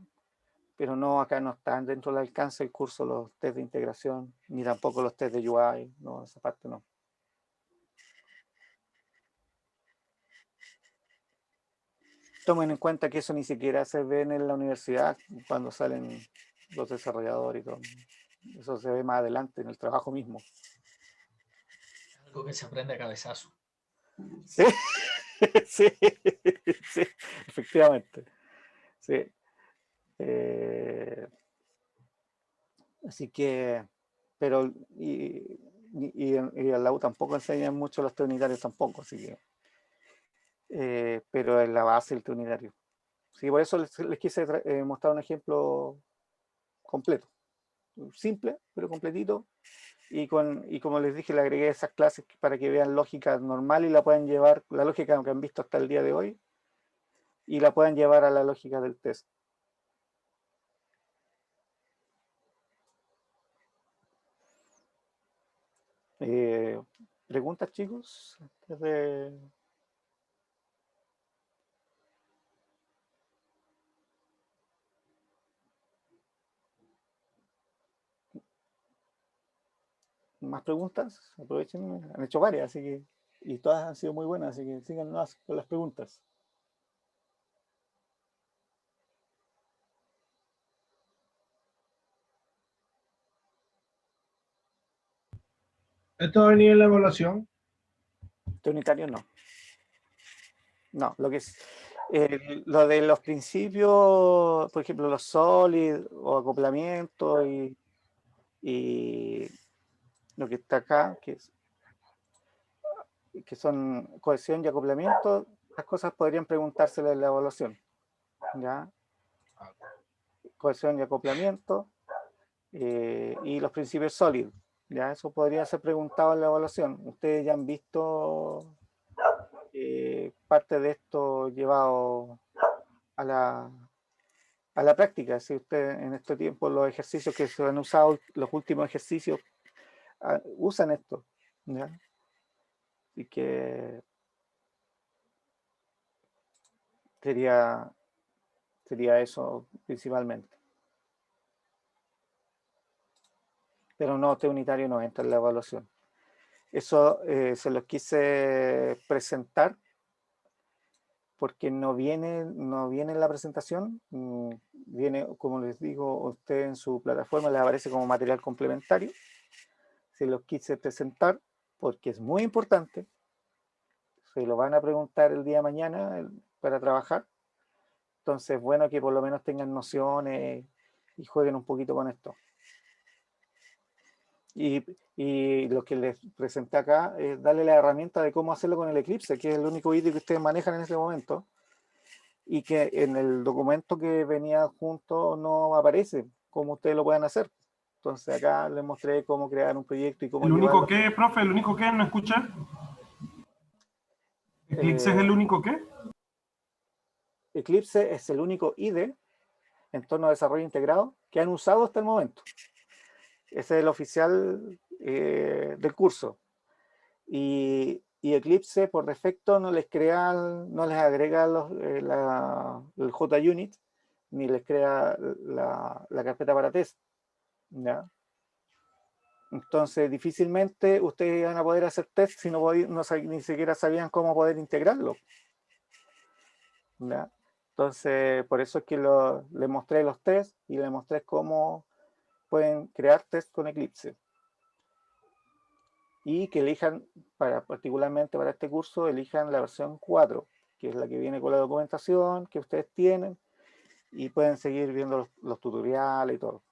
Pero no, acá no están dentro del alcance del curso los test de integración, ni tampoco los test de UI, no, esa parte no. Tomen en cuenta que eso ni siquiera se ve en la universidad cuando salen los desarrolladores y todo. Eso se ve más adelante en el trabajo mismo. Algo que se aprende a cabezazo. Sí, sí, sí, efectivamente. Sí. Así que pero en la U tampoco enseñan mucho los test unitarios tampoco, así que, pero es la base del test unitario. Sí, por eso les quise mostrar un ejemplo completo, simple, pero completito, y como les dije, le agregué esas clases para que vean lógica normal y la puedan llevar, la lógica que han visto hasta el día de hoy, y la puedan llevar a la lógica del test. ¿Preguntas, chicos? Antes de... ¿Más preguntas? Aprovechen, han hecho varias, así que, y todas han sido muy buenas, así que sigan con las preguntas. ¿Esto va a venir en la evaluación? Este unitario no. No, lo que es lo de los principios, por ejemplo, los sólidos o acoplamiento y lo que está acá, que son cohesión y acoplamiento, las cosas podrían preguntárselas en la evaluación. ¿Ya? Cohesión y acoplamiento y los principios sólidos. ¿Ya? Eso podría ser preguntado en la evaluación. Ustedes ya han visto parte de esto llevado a la práctica. Si usted en este tiempo los ejercicios que se han usado, los últimos ejercicios, usan esto. ¿Ya? Así que sería eso principalmente. Pero no, test unitario no entra en la evaluación. Eso se los quise presentar porque no viene en la presentación, viene, como les digo, usted en su plataforma les aparece como material complementario. Se los quise presentar porque es muy importante, se lo van a preguntar el día de mañana para trabajar, entonces bueno que por lo menos tengan nociones y jueguen un poquito con esto. Y lo que les presenté acá es darle la herramienta de cómo hacerlo con el Eclipse, que es el único IDE que ustedes manejan en este momento, y que en el documento que venía junto no aparece cómo ustedes lo pueden hacer. Entonces acá les mostré cómo crear un proyecto y cómo ¿El único llevarlo. qué, profe? ¿El único qué? ¿No escucha? ¿Eclipse es el único qué? Eclipse es el único IDE, entorno de desarrollo integrado, que han usado hasta el momento. Ese es el oficial del curso. Y Eclipse por defecto no les agrega el JUnit, ni les crea la carpeta para test. ¿Ya? Entonces difícilmente ustedes van a poder hacer test si ni siquiera sabían cómo poder integrarlo. ¿Ya? Entonces por eso es que les mostré los tests y les mostré cómo pueden crear test con Eclipse. Y que elijan, particularmente para este curso, elijan la versión 4, que es la que viene con la documentación que ustedes tienen, y pueden seguir viendo los tutoriales y todo.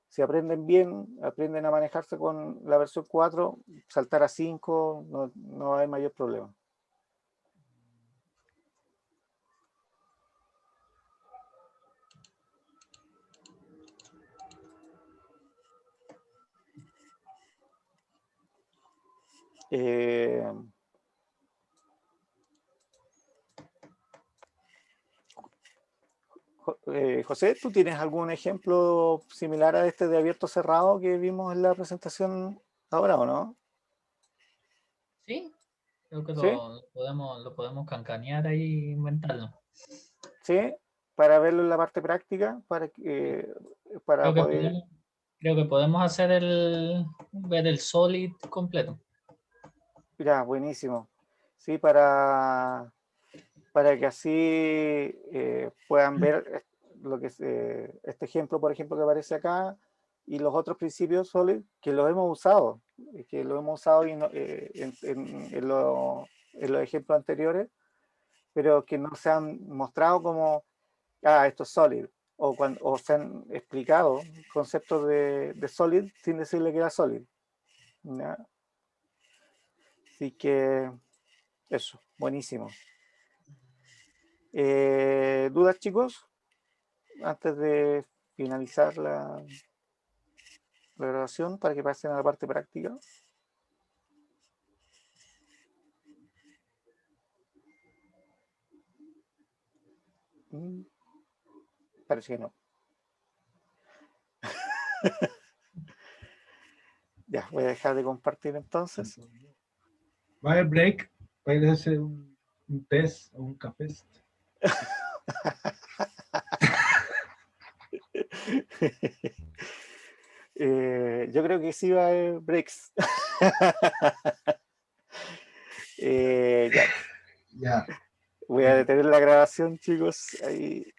Si aprenden bien, aprenden a manejarse con la versión 4, saltar a 5 no hay mayor problema. José, ¿tú tienes algún ejemplo similar a este de abierto cerrado que vimos en la presentación ahora o no? Sí, creo que ¿Sí? lo podemos cancanear ahí, inventarlo. ¿Sí? Para verlo en la parte práctica, para poder... Creo que podemos hacer ver el solid completo. Ya, buenísimo. Sí, para que así puedan ver lo que es este ejemplo, por ejemplo, que aparece acá, y los otros principios SOLID que los hemos usado, en los ejemplos anteriores, pero que no se han mostrado como, esto es SOLID, o se han explicado conceptos de Solid sin decirle que era Solid. ¿Ya? Así que eso, buenísimo. ¿Dudas, chicos? Antes de finalizar la grabación para que pasen a la parte práctica. Parece que no. Ya, voy a dejar de compartir entonces. Va a haber break para ir a hacer un test o un café. Yo creo que sí va a haber breaks. Ya. Ya. Voy a detener la grabación, chicos. Ahí.